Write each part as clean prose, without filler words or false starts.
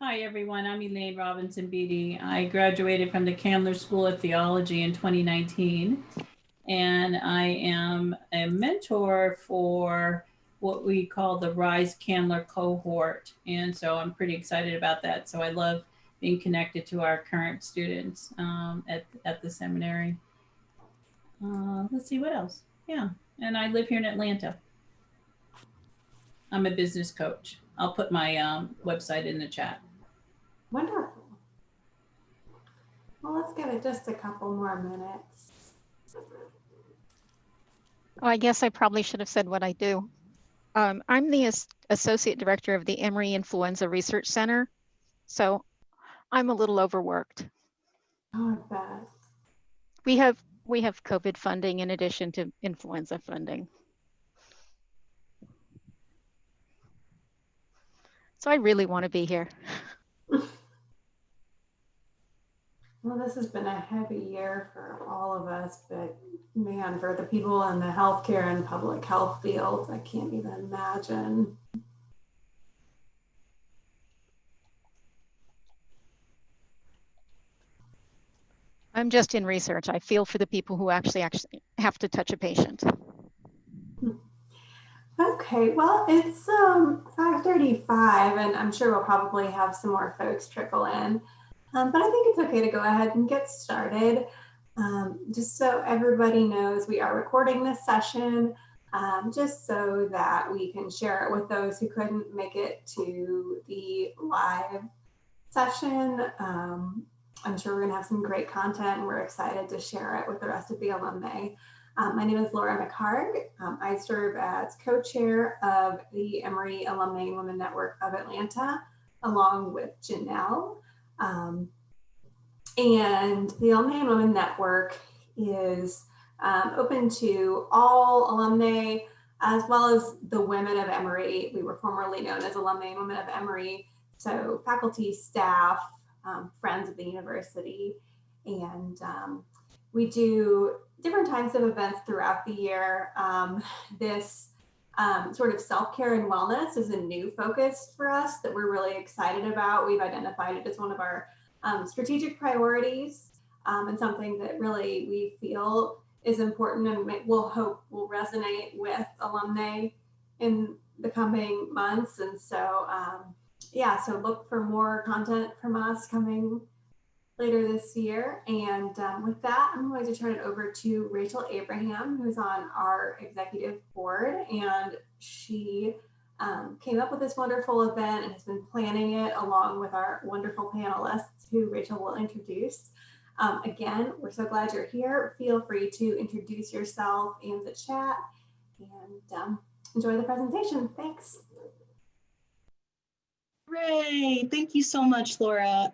Hi, everyone. I'm Elaine Robinson Beatty. I graduated from the Candler School of Theology in 2019, and I am a mentor for what we call the Rise Candler cohort. And so I'm pretty excited about that. So I love being connected to our current students at the seminary. Let's see what else. Yeah. And I live here in Atlanta. I'm a business coach. I'll put my website in the chat. Wonderful. Well, let's give it just a couple more minutes. Oh, I guess I probably should have said what I do. I'm the Associate Director of the Emory Influenza Research Center, so I'm a little overworked. Oh, I bet. We have COVID funding in addition to influenza funding. So I really want to be here. Well, this has been a heavy year for all of us, but man, for the people in the healthcare and public health fields, I can't even imagine. I'm just in research. I feel for the people who actually have to touch a patient. Okay, well, it's 5:35, and I'm sure we'll probably have some more folks trickle in. But I think it's okay to go ahead and get started. Just so everybody knows, we are recording this session just so that we can share it with those who couldn't make it to the live session. I'm sure we're going to have some great content, and we're excited to share it with the rest of the alumni. My name is Laura McHarg. I serve as co-chair of the Emory Alumnae Women Network of Atlanta, along with Janelle. And the Alumnae and Women Network is open to all alumni, as well as the women of Emory. We were formerly known as Alumnae and Women of Emory, so faculty, staff, friends of the university, and we do different types of events throughout the year. This sort of self-care and wellness is a new focus for us that we're really excited about. We've identified it as one of our strategic priorities and something that really we feel is important and we'll hope will resonate with alumni in the coming months. And so, yeah, so look for more content from us coming later this year. And with that, I'm going to turn it over to Rachel Abraham, who's on our executive board. And she came up with this wonderful event and has been planning it along with our wonderful panelists who Rachel will introduce. Again, we're so glad you're here. Feel free to introduce yourself in the chat and enjoy the presentation. Thanks. Hooray! Thank you so much, Laura.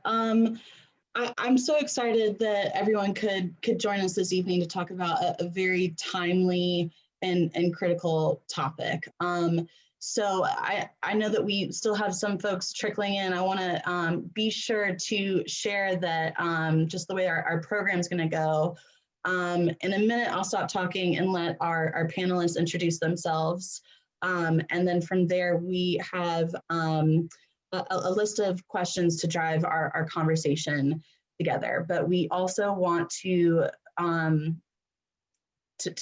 I'm so excited that everyone could join us this evening to talk about a very timely and critical topic. So I know that we still have some folks trickling in. I want to be sure to share that just the way our program is going to go. In a minute, I'll stop talking and let our panelists introduce themselves. And then from there, we have a list of questions to drive our conversation together. But we also want to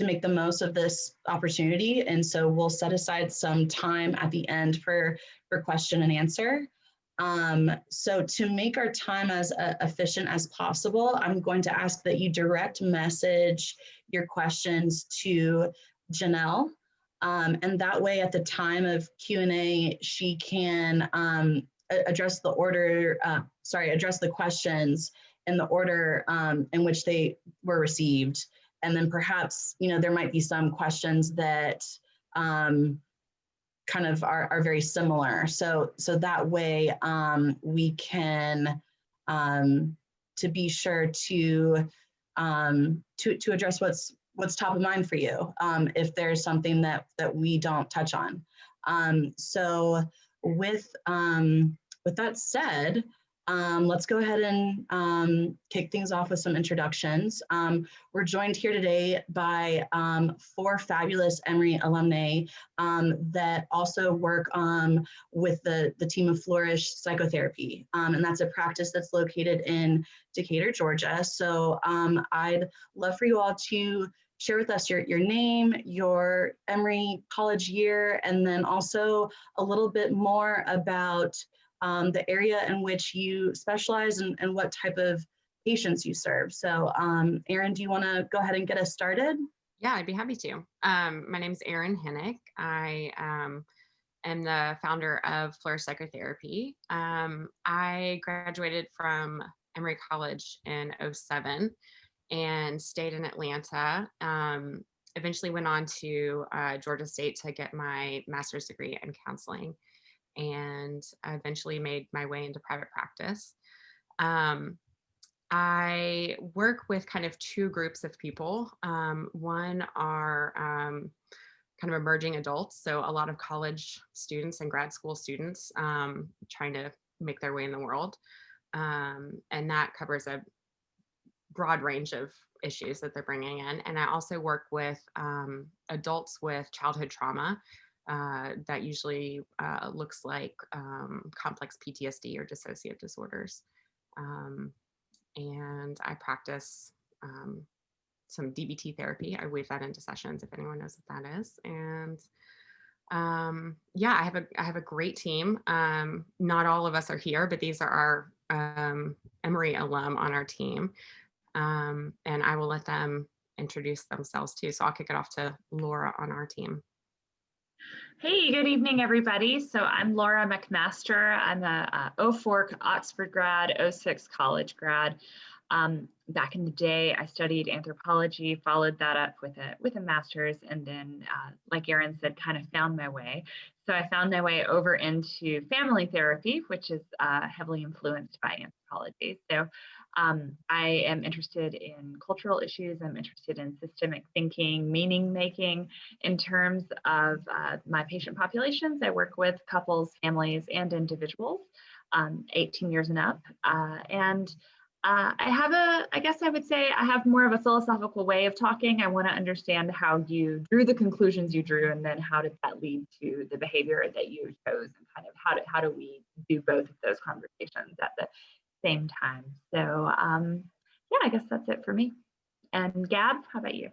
make the most of this opportunity. And so we'll set aside some time at the end for question and answer. So to make our time as efficient as possible, I'm going to ask that you direct message your questions to Janelle. And that way at the time of Q&A, she can address the questions in the order in which they were received. And then perhaps, there might be some questions that kind of are very similar. So that way we can, to be sure to address what's top of mind for you if there's something that we don't touch on. So with that said, Let's go ahead and kick things off with some introductions. We're joined here today by 4 fabulous Emory alumni that also work with the team of Flourish Psychotherapy. And that's a practice that's located in Decatur, Georgia. So I'd love for you all to share with us your name, your Emory college year, and then also a little bit more about the area in which you specialize and what type of patients you serve. So Erin, do you want to go ahead and get us started? Yeah, I'd be happy to. My name is Erin Hennick. I am the founder of Flourish Psychotherapy. I graduated from Emory College in '07 and stayed in Atlanta. Eventually went on to Georgia State to get my master's degree in counseling, and I eventually made my way into private practice. I work with kind of 2 groups of people. One are kind of emerging adults, so a lot of college students and grad school students trying to make their way in the world. And that covers a broad range of issues that they're bringing in. And I also work with adults with childhood trauma that usually looks like complex PTSD or dissociative disorders. And I practice some DBT therapy. I weave that into sessions if anyone knows what that is. And yeah, I have a great team. Not all of us are here, but these are our Emory alum on our team. And I will let them introduce themselves too. So I'll kick it off to Laura on our team. Hey, good evening, everybody. So I'm Laura McMaster. I'm a 04 Oxford grad, 06 college grad. Back in the day, I studied anthropology, followed that up with a master's, and then, like Erin said, kind of found my way. So I found my way over into family therapy, which is heavily influenced by anthropology. So I am interested in cultural issues. I'm interested in systemic thinking, meaning making. In terms of my patient populations, I work with couples, families, and individuals, 18 years and up. I guess I would say I have more of a philosophical way of talking. I want to understand how you drew the conclusions you drew, and then how did that lead to the behavior that you chose, and kind of how do we do both of those conversations at the same time. So yeah, I guess that's it for me. And Gab, how about you?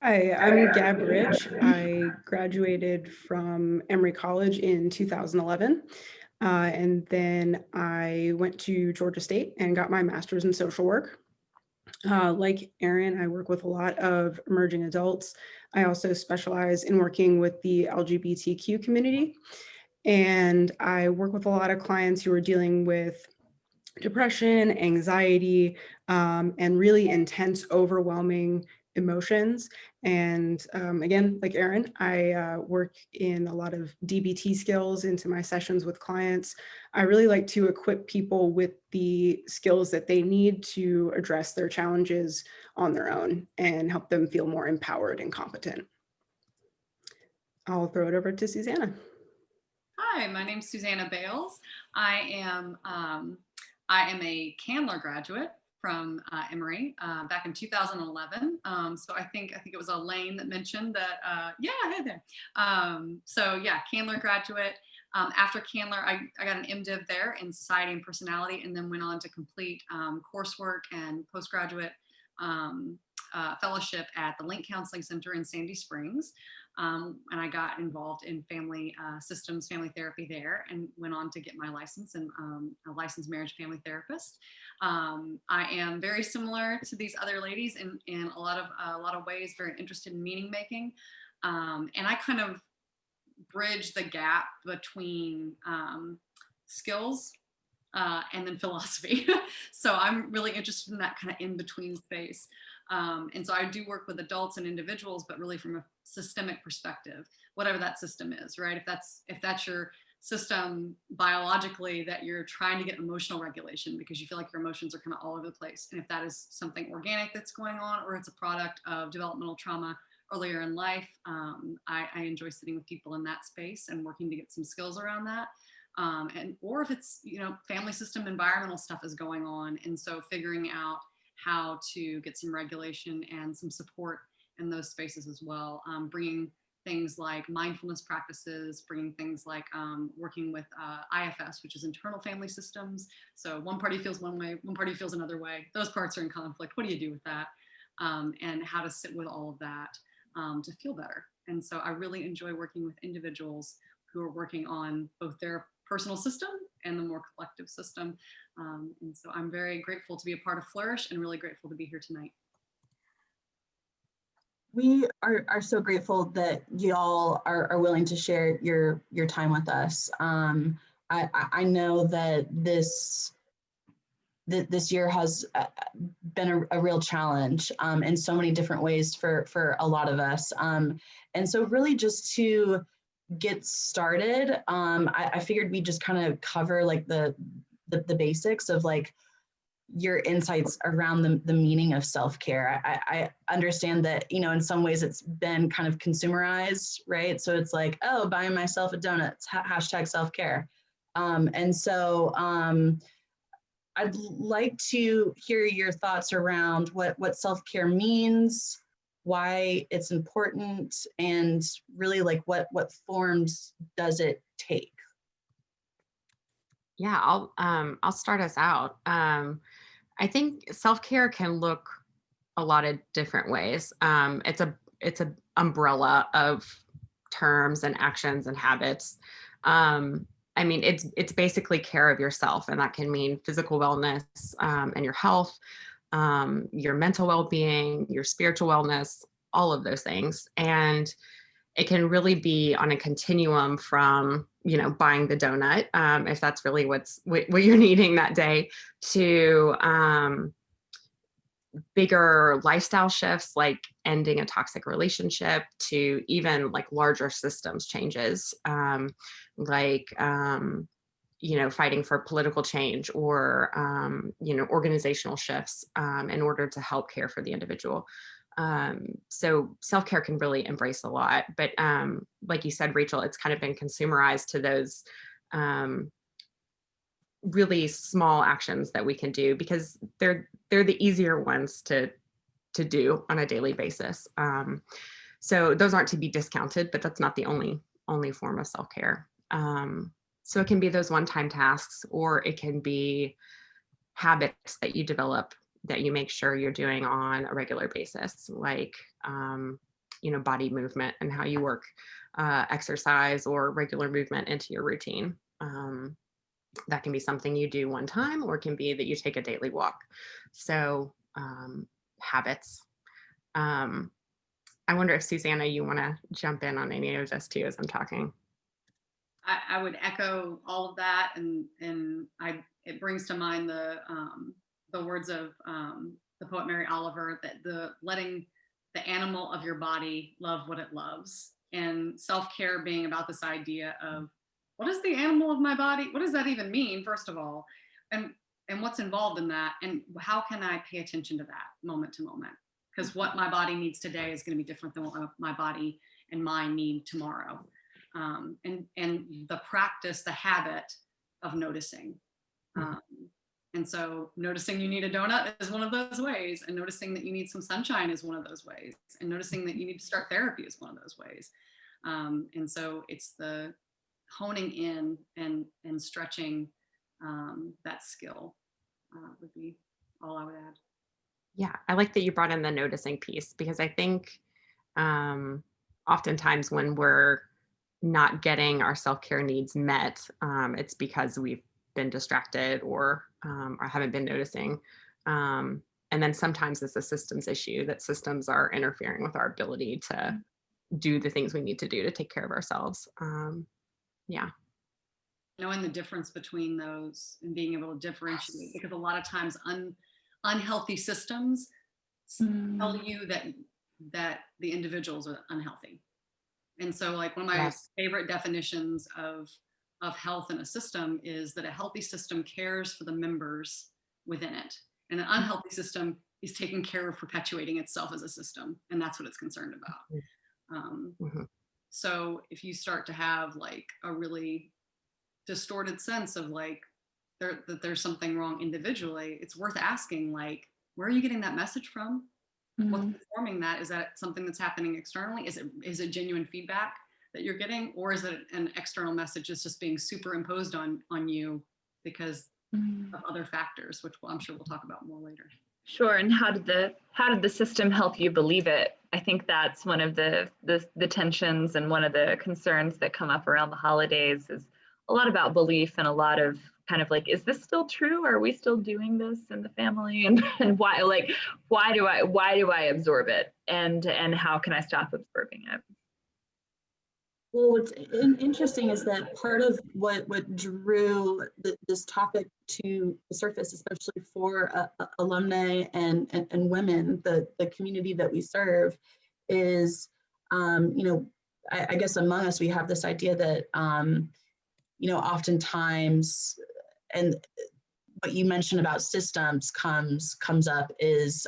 Hi, I'm Gab Rich. I graduated from Emory College in 2011. And then I went to Georgia State and got my master's in social work. Like Erin, I work with a lot of emerging adults. I also specialize in working with the LGBTQ community. And I work with a lot of clients who are dealing with depression, anxiety, and really intense, overwhelming emotions. And again, like Erin, I work in a lot of DBT skills into my sessions with clients. I really like to equip people with the skills that they need to address their challenges on their own and help them feel more empowered and competent. I'll throw it over to Susanna. Hi, my name is Susanna Bales. I am a Candler graduate from Emory back in 2011. So I think it was Elaine that mentioned that. Yeah, hey there. So yeah, Candler graduate. After Candler, I got an MDiv there in society and personality, and then went on to complete coursework and postgraduate fellowship at the Link Counseling Center in Sandy Springs. And I got involved in family systems, family therapy there, and went on to get my license and a licensed marriage family therapist. I am very similar to these other ladies in a lot of ways, very interested in meaning making. And I kind of bridge the gap between skills and then philosophy. So I'm really interested in that kind of in-between space. And so I do work with adults and individuals, but really from a systemic perspective, whatever that system is, right? If that's your system biologically, that you're trying to get emotional regulation because you feel like your emotions are kind of all over the place. And if that is something organic that's going on, or it's a product of developmental trauma earlier in life, I enjoy sitting with people in that space and working to get some skills around that. or if it's, family system environmental stuff is going on. And so figuring out how to get some regulation and some support in those spaces as well. Bringing things like mindfulness practices, bringing things like working with IFS, which is internal family systems. So one party feels one way, one party feels another way. Those parts are in conflict. What do you do with that? And how to sit with all of that to feel better. And so I really enjoy working with individuals who are working on both their personal system and the more collective system. And so I'm very grateful to be a part of Flourish and really grateful to be here tonight. We are so grateful that y'all are willing to share your time with us. I know that this year has been a real challenge in so many different ways for a lot of us. And so really just to get started, I figured we'd just kind of cover like the basics of like your insights around the meaning of self-care. I understand that, in some ways it's been kind of consumerized, right? So it's like, oh, buying myself a donut, hashtag self-care. And so I'd like to hear your thoughts around what self-care means, why it's important, and really like what forms does it take? Yeah, I'll start us out. I think self-care can look a lot of different ways. It's a umbrella of terms and actions and habits. I mean, it's basically care of yourself, and that can mean physical wellness and your health, your mental well-being, your spiritual wellness, all of those things. And it can really be on a continuum from, buying the donut, if that's really what you're needing that day, to bigger lifestyle shifts like ending a toxic relationship, to even like larger systems changes, like fighting for political change, or organizational shifts in order to help care for the individual. So self-care can really embrace a lot, but like you said, Rachel, it's kind of been consumerized to those really small actions that we can do because they're the easier ones to do on a daily basis. So those aren't to be discounted, but that's not the only form of self-care. So it can be those one-time tasks, or it can be habits that you develop that you make sure you're doing on a regular basis, like body movement and how you work exercise or regular movement into your routine. That can be something you do one time, or it can be that you take a daily walk. So habits. I wonder if Susanna, you want to jump in on any of this too as I'm talking. I would echo all of that, and it brings to mind the words of the poet Mary Oliver, that the letting the animal of your body love what it loves, and self-care being about this idea of what is the animal of my body? What does that even mean, first of all, and what's involved in that, and how can I pay attention to that moment to moment? Because what my body needs today is going to be different than what my body and mind need tomorrow. And the practice, the habit of noticing. And so noticing you need a donut is one of those ways, and noticing that you need some sunshine is one of those ways, and noticing that you need to start therapy is one of those ways. And so it's the honing in and stretching that skill would be all I would add. Yeah, I like that you brought in the noticing piece, because I think oftentimes when we're not getting our self-care needs met, it's because we've been distracted or haven't been noticing. And then sometimes it's a systems issue, that systems are interfering with our ability to do the things we need to do to take care of ourselves. Yeah. Knowing the difference between those and being able to differentiate, because a lot of times unhealthy systems tell you that the individuals are unhealthy. And so like one of my favorite definitions of health in a system is that a healthy system cares for the members within it. And an unhealthy system is taking care of perpetuating itself as a system. And that's what it's concerned about. So if you start to have like a really distorted sense of like that there's something wrong individually, it's worth asking, like, where are you getting that message from? What's informing that? Is that something that's happening externally? Is it genuine feedback that you're getting, or is it an external message that's just being superimposed on you because of other factors, which I'm sure we'll talk about more later. Sure. And how did the system help you believe it? I think that's one of the tensions, and one of the concerns that come up around the holidays is a lot about belief, and a lot of kind of like, is this still true? Are we still doing this in the family? And why do I absorb it? And how can I stop absorbing it? Well, what's interesting is that part of what drew this topic to the surface, especially for alumni and women, the community that we serve, is, I guess among us, we have this idea that, oftentimes, and what you mentioned about systems comes up is,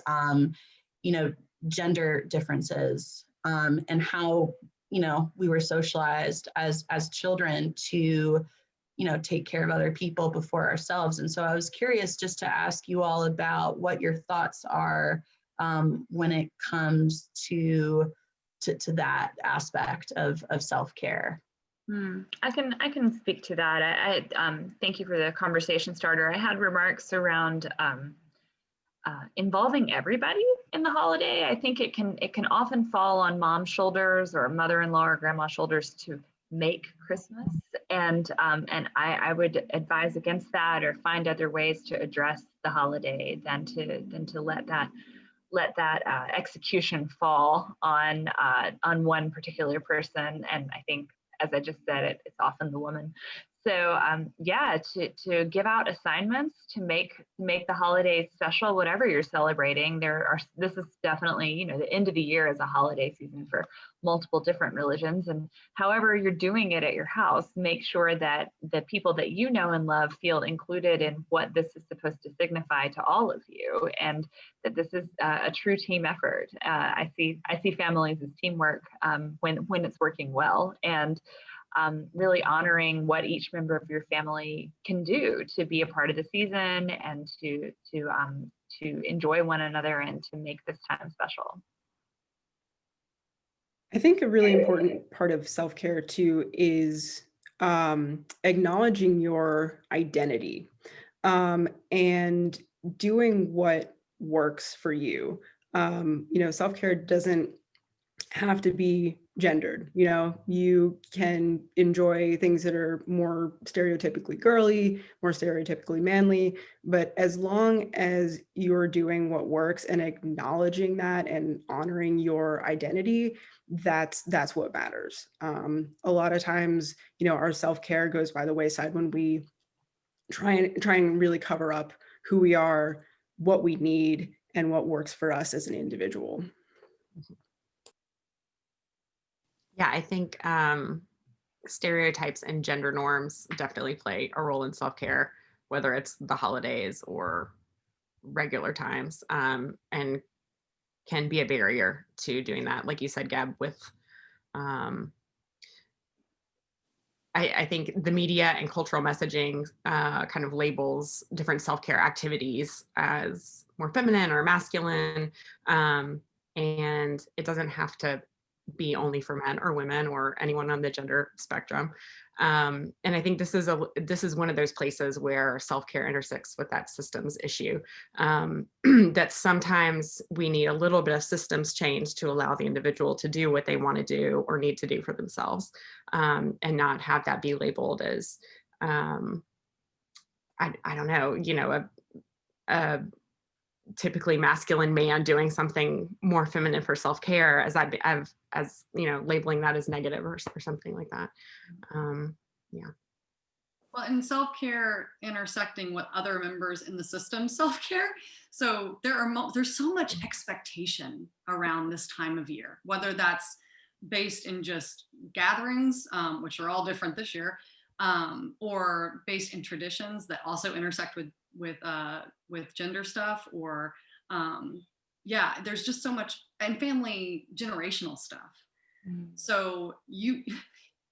gender differences, and how we were socialized as children to, take care of other people before ourselves. And so I was curious just to ask you all about what your thoughts are when it comes to that aspect of self-care. I can speak to that. I thank you for the conversation starter. I had remarks around involving everybody in the holiday. I think it can often fall on mom's shoulders or mother-in-law or grandma's shoulders to make Christmas, and I would advise against that, or find other ways to address the holiday than to let that execution fall on one particular person. And I think, as I just said, it's often the woman. So to give out assignments to make the holidays special, whatever you're celebrating. This is definitely, the end of the year is a holiday season for multiple different religions, and however you're doing it at your house, make sure that the people that you know and love feel included in what this is supposed to signify to all of you, and that this is a true team effort. I see families as teamwork when it's working well, and really honoring what each member of your family can do to be a part of the season, and to enjoy one another, and to make this time special. I think a really important part of self-care too is acknowledging your identity and doing what works for you. Self-care doesn't have to be gendered. You can enjoy things that are more stereotypically girly, more stereotypically manly, but as long as you're doing what works and acknowledging that and honoring your identity, that's what matters. A lot of times, our self-care goes by the wayside when we try and really cover up who we are, what we need, and what works for us as an individual. Yeah, I think stereotypes and gender norms definitely play a role in self-care, whether it's the holidays or regular times, and can be a barrier to doing that. Like you said, Gab, with I think the media and cultural messaging kind of labels different self-care activities as more feminine or masculine, and it doesn't have to be only for men or women or anyone on the gender spectrum. And I think this is one of those places where self-care intersects with that systems issue, that sometimes we need a little bit of systems change to allow the individual to do what they want to do or need to do for themselves, and not have that be labeled as, I don't know, a typically masculine man doing something more feminine for self-care, as labeling that as negative or something like that. Well, and self-care intersecting with other members in the system self-care. So there's so much expectation around this time of year, whether that's based in just gatherings, which are all different this year, or based in traditions that also intersect with gender stuff, or there's just so much, and family generational stuff. So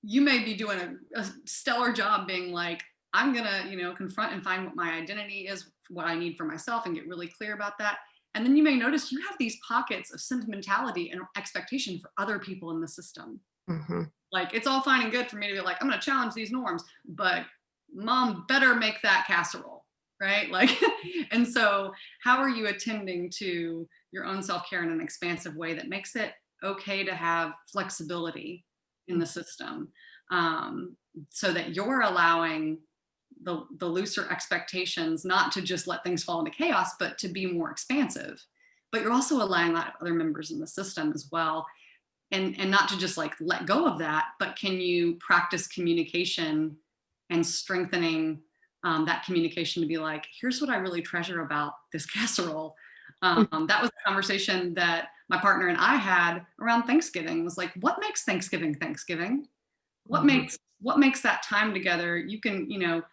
you may be doing a stellar job being like, I'm gonna, confront and find what my identity is, what I need for myself, and get really clear about that. And then you may notice you have these pockets of sentimentality and expectation for other people in the system. Mm-hmm. Like, it's all fine and good for me to be like, I'm gonna challenge these norms, but mom better make that casserole, right? Like, and so how are you attending to your own self-care in an expansive way that makes it okay to have flexibility in the system, so that you're allowing the looser expectations not to just let things fall into chaos, but to be more expansive. But you're also allowing that other members in the system as well, and not to just like let go of that, but can you practice communication and strengthening that communication to be like, here's what I really treasure about this casserole. That was a conversation that my partner and I had around Thanksgiving. Was like, what makes Thanksgiving Thanksgiving? What makes that time together? You can,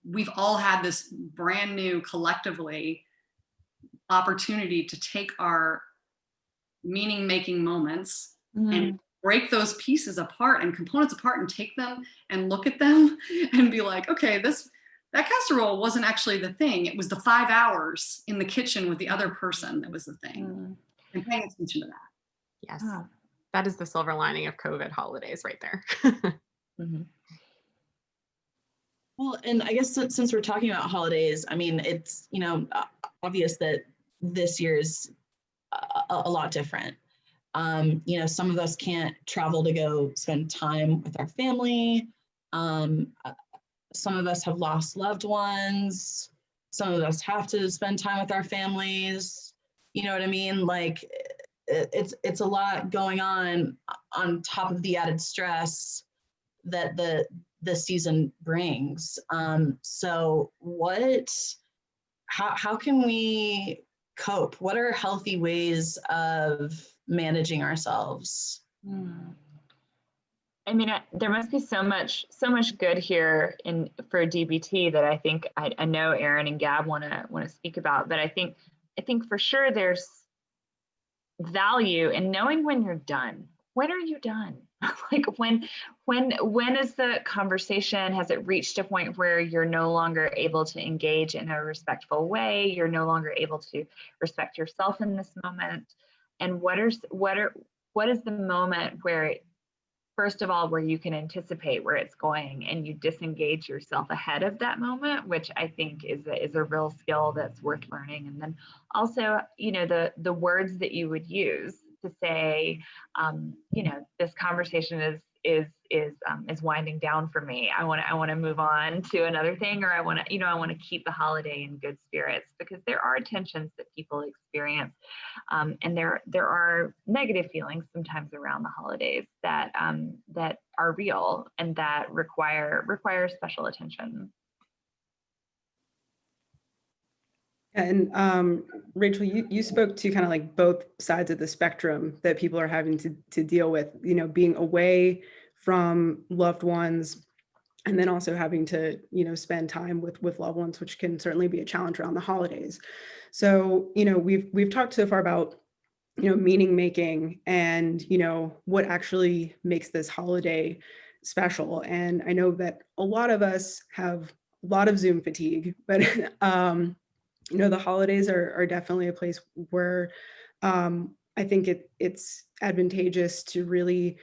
we've all had this brand new collectively opportunity to take our meaning making moments and break those pieces apart and components apart and take them and look at them and be like, okay, that casserole wasn't actually the thing. It was the 5 hours in the kitchen with the other person that was the thing. And paying attention to that. Yes. That is the silver lining of COVID holidays right there. Well, and I guess since we're talking about holidays, I mean, it's, obvious that this year is a lot different. Some of us can't travel to go spend time with our family. Some of us have lost loved ones. Some of us have to spend time with our families. You know what I mean? Like, it's a lot going on top of the added stress that the season brings. So how can we cope? What are healthy ways of managing ourselves? I mean, there must be so much good here for DBT that I think I know Aaron and Gab want to speak about, but I think for sure there's value in knowing when you're done. When are you done? Like when is the conversation, has it reached a point where you're no longer able to engage in a respectful way? You're no longer able to respect yourself in this moment. And what is the moment where, first of all, where you can anticipate where it's going and you disengage yourself ahead of that moment, which I think is a real skill that's worth learning. And then also, the words that you would use to say, this conversation is winding down for me. I want to move on to another thing, or I want to keep the holiday in good spirits, because there are tensions that people experience, and there are negative feelings sometimes around the holidays that are real and that require special attention. And Rachel, you spoke to kind of like both sides of the spectrum that people are having to deal with, being away from loved ones, and then also having to, spend time with loved ones, which can certainly be a challenge around the holidays. So, we've talked so far about, meaning making and, what actually makes this holiday special. And I know that a lot of us have a lot of Zoom fatigue, but the holidays are definitely a place where I think it's advantageous to really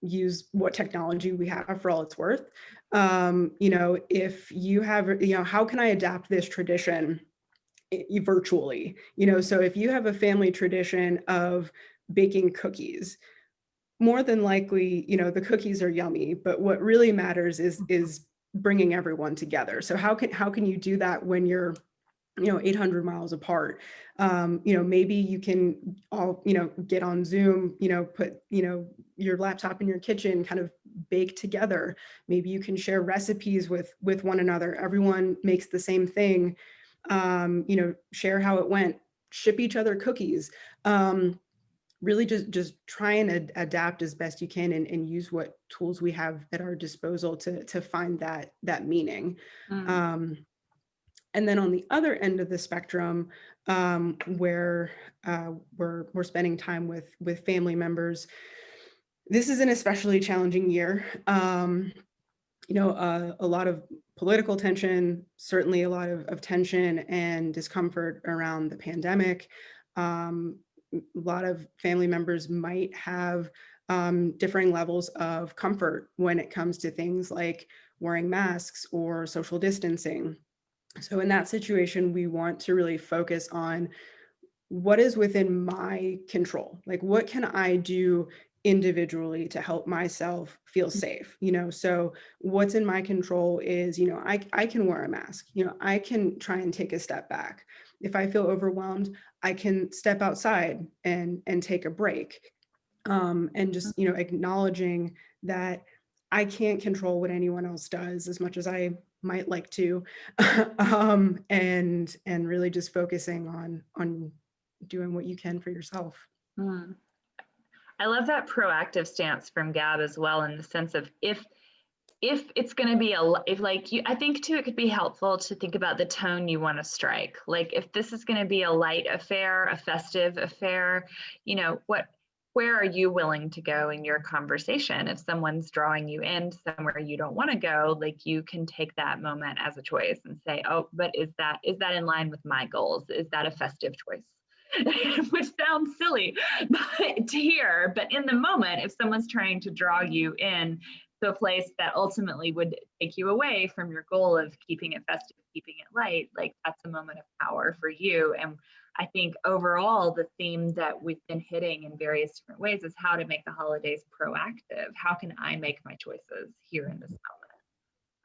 use what technology we have for all it's worth. If you have, how can I adapt this tradition virtually? So if you have a family tradition of baking cookies, more than likely, the cookies are yummy, but what really matters is bringing everyone together. So how can you do that when you're 800 miles apart? Maybe you can all, get on Zoom, put, your laptop in your kitchen, kind of bake together. Maybe you can share recipes with one another. Everyone makes the same thing, share how it went, ship each other cookies. Really just try and adapt as best you can and use what tools we have at our disposal to find that meaning. And then on the other end of the spectrum, where we're spending time with family members, This is an especially challenging year. A lot of political tension, certainly a lot of tension and discomfort around the pandemic. A lot of family members might have differing levels of comfort when it comes to things like wearing masks or social distancing. So in that situation, we want to really focus on what is within my control. Like, what can I do individually to help myself feel safe? So what's in my control is, I can wear a mask, I can try and take a step back. If I feel overwhelmed, I can step outside and take a break. And just, acknowledging that I can't control what anyone else does as much as I might like to. And really just focusing on doing what you can for yourself. Mm. I love that proactive stance from Gab as well, in the sense of if it's going to be I think too, it could be helpful to think about the tone you want to strike. Like, if this is going to be a light affair, a festive affair, where are you willing to go in your conversation? If someone's drawing you in somewhere you don't want to go, like, you can take that moment as a choice and say, oh, but is that in line with my goals? Is that a festive choice? Which sounds silly to hear, but in the moment, if someone's trying to draw you in to a place that ultimately would take you away from your goal of keeping it festive, keeping it light, like, that's a moment of power for you. And I think overall, the theme that we've been hitting in various different ways is how to make the holidays proactive. How can I make my choices here in this moment?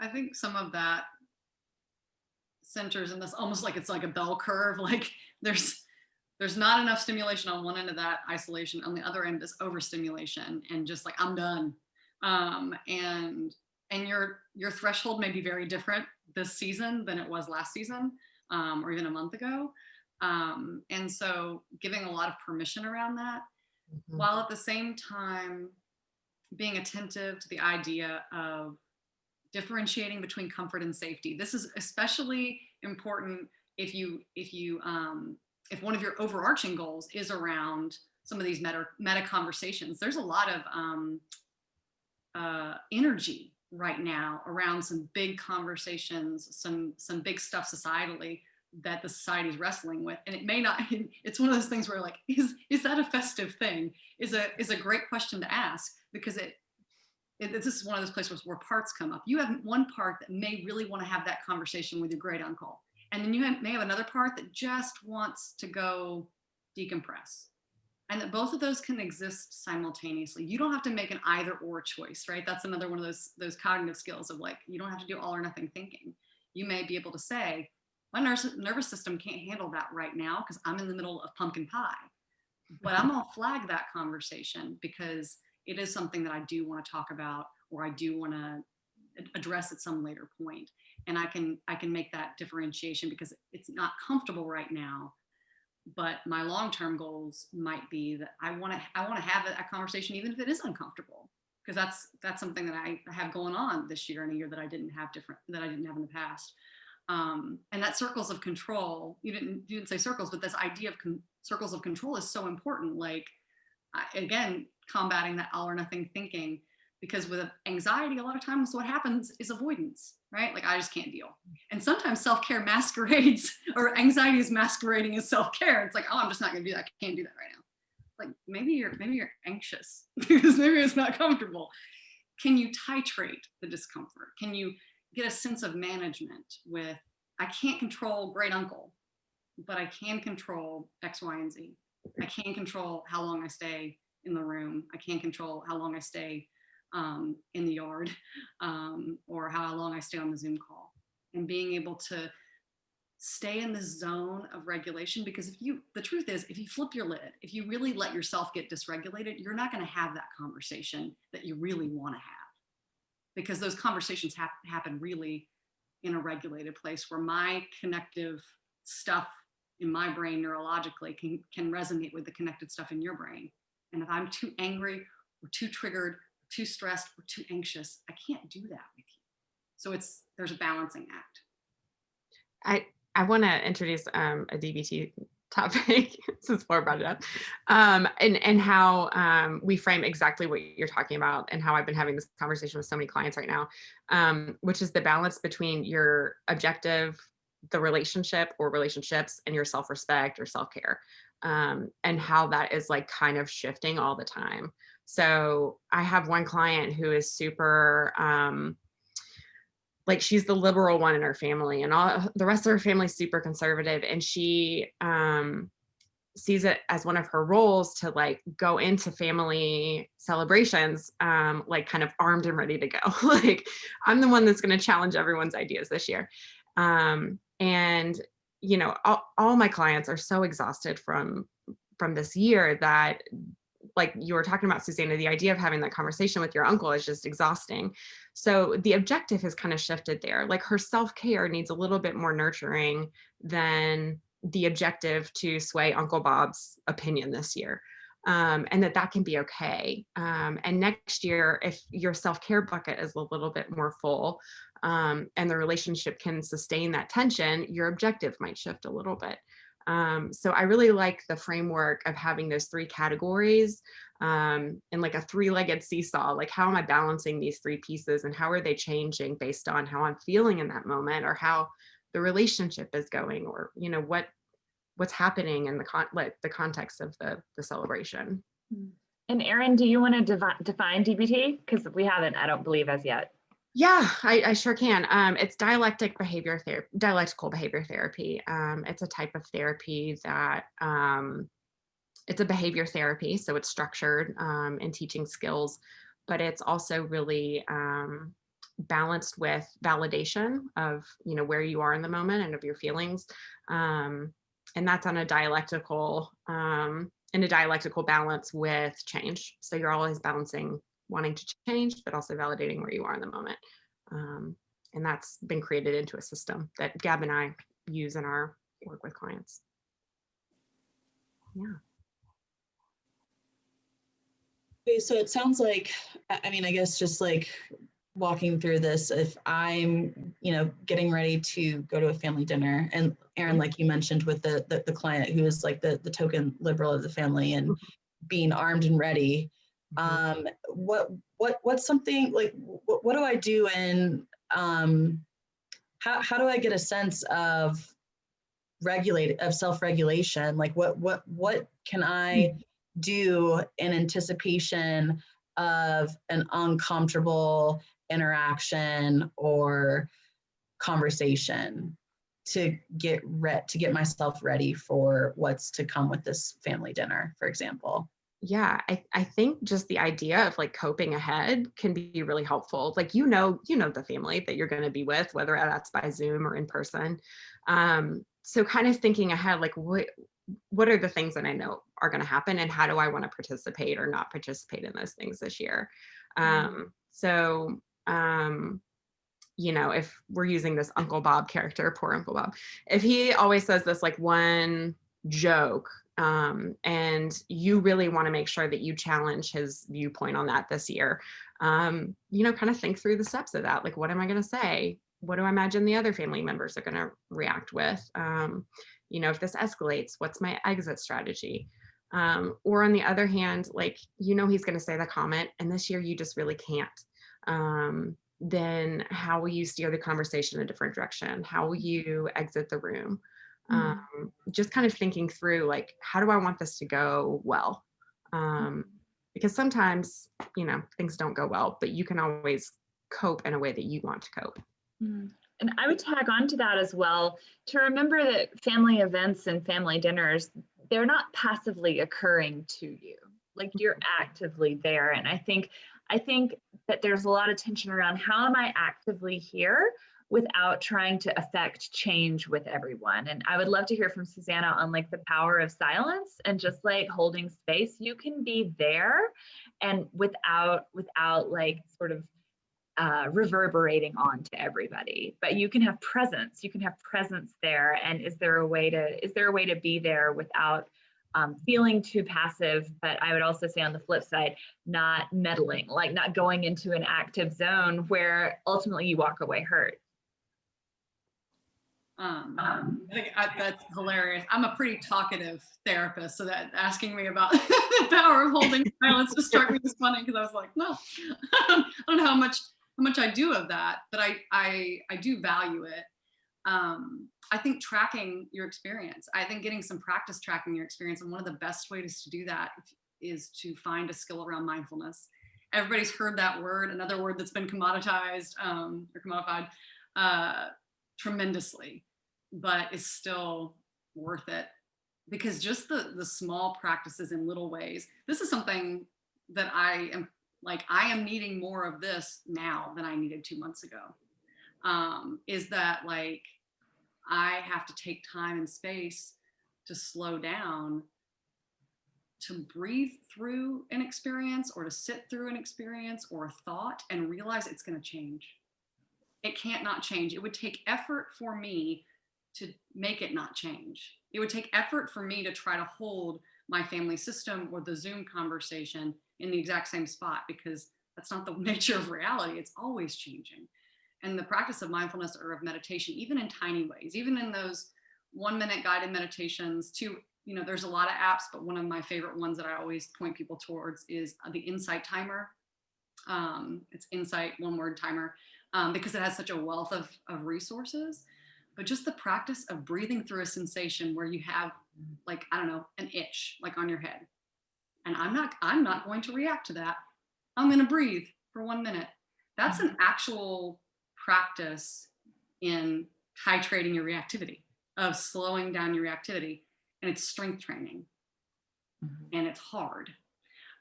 I think some of that centers in this, almost like it's like a bell curve. Like, there's not enough stimulation on one end of that isolation. On the other end is overstimulation and just like, I'm done. And your threshold may be very different this season than it was last season, or even a month ago. And so giving a lot of permission around that, while at the same time being attentive to the idea of differentiating between comfort and safety. This is especially important if one of your overarching goals is around some of these meta conversations. There's a lot of energy right now around some big conversations, some big stuff societally that the society is wrestling with, and it may not. It's one of those things where, like, is that a festive thing? Is a great question to ask, because this is one of those places where parts come up. You have one part that may really want to have that conversation with your great uncle, and then you may have another part that just wants to go decompress. And that both of those can exist simultaneously. You don't have to make an either or choice, right? That's another one of those cognitive skills of, like, you don't have to do all or nothing thinking. You may be able to say, my nervous system can't handle that right now because I'm in the middle of pumpkin pie. But I'm gonna flag that conversation because it is something that I do want to talk about, or I do want to address at some later point. And I can make that differentiation because it's not comfortable right now. But my long-term goals might be that I want to have a conversation, even if it is uncomfortable, because that's something that I have going on this year, in a year that I didn't have in the past. And that circles of control, you didn't say circles, but this idea of circles of control is so important. Like, again, combating that all or nothing thinking, because with anxiety, a lot of times what happens is avoidance, right? Like, I just can't deal. And sometimes self-care masquerades, or anxiety is masquerading as self-care. It's like, oh, I'm just not gonna do that. I can't do that right now. Like, maybe you're anxious because maybe it's not comfortable. Can you titrate the discomfort? Can you get a sense of management with, I can't control great uncle, but I can control X, Y, and Z. I can control how long I stay in the room. I can control how long I stay in the yard, or how long I stay on the Zoom call, and being able to stay in the zone of regulation. Because the truth is, if you flip your lid, if you really let yourself get dysregulated, you're not going to have that conversation that you really want to have, because those conversations happen really in a regulated place, where my connective stuff in my brain neurologically can resonate with the connected stuff in your brain. And if I'm too angry or too triggered, too stressed, or too anxious, I can't do that with you. So there's a balancing act. I want to introduce a DBT topic since Laura brought it up, and how we frame exactly what you're talking about, and how I've been having this conversation with so many clients right now, which is the balance between your objective, the relationship or relationships, and your self-respect or self-care, and how that is like kind of shifting all the time. So I have one client who is super like, she's the liberal one in her family, and all the rest of her family is super conservative, and she sees it as one of her roles to like go into family celebrations like kind of armed and ready to go. Like, I'm the one that's going to challenge everyone's ideas this year. And you know, all my clients are so exhausted from this year that, like you were talking about, Susanna, the idea of having that conversation with your uncle is just exhausting. So the objective has kind of shifted there. Like, her self-care needs a little bit more nurturing than the objective to sway Uncle Bob's opinion this year. And that can be okay. And next year, if your self-care bucket is a little bit more full, and the relationship can sustain that tension, your objective might shift a little bit. So I really like the framework of having those three categories, and like a three-legged seesaw. Like, how am I balancing these three pieces, and how are they changing based on how I'm feeling in that moment, or how the relationship is going, or, you know, what's happening in the context of the celebration. And Erin, do you want to define DBT? Because we haven't, I don't believe, as yet. Yeah, I sure can. It's dialectical behavior therapy. It's a type of therapy that it's a behavior therapy, so it's structured in teaching skills, but it's also really balanced with validation of, you know, where you are in the moment and of your feelings, and that's on a dialectical balance with change. So you're always balancing wanting to change, but also validating where you are in the moment. And that's been created into a system that Gab and I use in our work with clients. Yeah. Okay, so it sounds like, I mean, I guess just like walking through this, if I'm, you know, getting ready to go to a family dinner, and Erin, like you mentioned with the client who is like the token liberal of the family and being armed and ready, what's something like, what do I do, and how do I get a sense of self-regulation? Like, what can I do in anticipation of an uncomfortable interaction or conversation to get myself ready for what's to come with this family dinner, for example? Yeah, I think just the idea of like coping ahead can be really helpful. Like, you know the family that you're going to be with, whether that's by Zoom or in person. So kind of thinking ahead, like what are the things that I know are going to happen, and how do I want to participate or not participate in those things this year? You know, if we're using this Uncle Bob character, poor Uncle Bob, if he always says this like one joke, and you really want to make sure that you challenge his viewpoint on that this year, you know, kind of think through the steps of that. Like, what am I going to say? What do I imagine the other family members are going to react with? You know, if this escalates, what's my exit strategy? Or on the other hand, like, you know, he's going to say the comment, and this year you just really can't. Then how will you steer the conversation in a different direction? How will you exit the room? Just kind of thinking through, like, how do I want this to go well? Because sometimes, you know, things don't go well, but you can always cope in a way that you want to cope. And I would tag on to that as well, to remember that family events and family dinners, they're not passively occurring to you. Like, you're actively there. And I think that there's a lot of tension around, how am I actively here without trying to affect change with everyone? And I would love to hear from Susanna on like the power of silence and just like holding space. You can be there and without like sort of reverberating on to everybody, but you can have presence. You can have presence there. And is there a way to be there without feeling too passive? But I would also say, on the flip side, not meddling, like not going into an active zone where ultimately you walk away hurt. That's hilarious. I'm a pretty talkative therapist, so that asking me about the power of holding silence just struck me as funny because I was like, no, I don't know how much I do of that, but I do value it. I think tracking your experience. I think getting some practice tracking your experience, and one of the best ways to do that is to find a skill around mindfulness. Everybody's heard that word, another word that's been commoditized or commodified tremendously, but it's still worth it because just the small practices in little ways. This is something that I am needing more of this now than I needed 2 months ago. Is that like I have to take time and space to slow down, to breathe through an experience or to sit through an experience or a thought and realize it's going to change. It can't not change. It would take effort for me to make it not change. It would take effort for me to try to hold my family system or the Zoom conversation in the exact same spot, because that's not the nature of reality. It's always changing. And the practice of mindfulness or of meditation, even in tiny ways, even in those 1-minute guided meditations, there's a lot of apps, but one of my favorite ones that I always point people towards is the Insight Timer. It's Insight, one word, timer, because it has such a wealth of resources. But just the practice of breathing through a sensation where you have, like, I don't know, an itch like on your head. And I'm not going to react to that. I'm going to breathe for 1 minute. That's an actual practice in titrating your reactivity, of slowing down your reactivity. And it's strength training. And it's hard.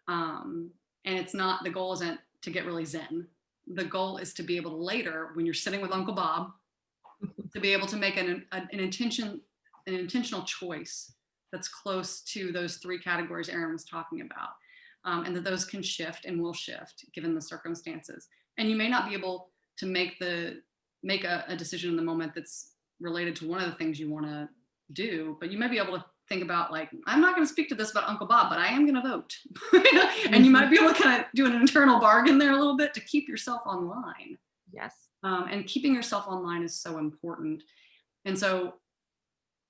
And it's not, the goal isn't to get really zen. The goal is to be able to later, when you're sitting with Uncle Bob, to be able to make an intentional choice that's close to those 3 categories Erin was talking about. And that those can shift and will shift given the circumstances. And you may not be able to make a decision in the moment that's related to one of the things you want to do, but you might be able to think about, like, I'm not going to speak to this about Uncle Bob, but I am going to vote. And you might be able to kind of do an internal bargain there a little bit to keep yourself online. Yes. And keeping yourself online is so important. And so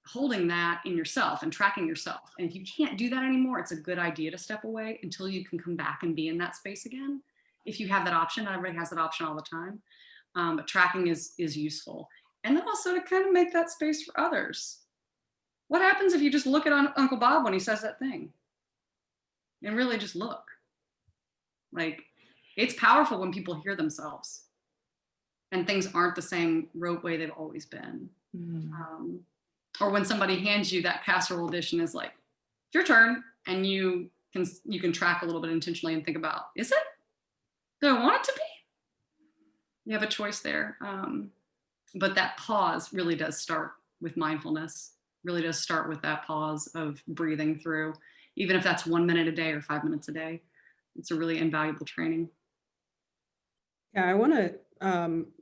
holding that in yourself and tracking yourself. And if you can't do that anymore, it's a good idea to step away until you can come back and be in that space again. If you have that option, not everybody has that option all the time. But tracking is useful. And then also to kind of make that space for others. What happens if you just look at Uncle Bob when he says that thing? And really just look. Like, it's powerful when people hear themselves. And things aren't the same rote way they've always been. Or when somebody hands you that casserole dish and is like, it's your turn. And you can track a little bit intentionally and think about, is it? Do I want it to be? You have a choice there. But that pause really does start with mindfulness, really does start with that pause of breathing through, even if that's 1 minute a day or 5 minutes a day. It's a really invaluable training. Yeah, I want to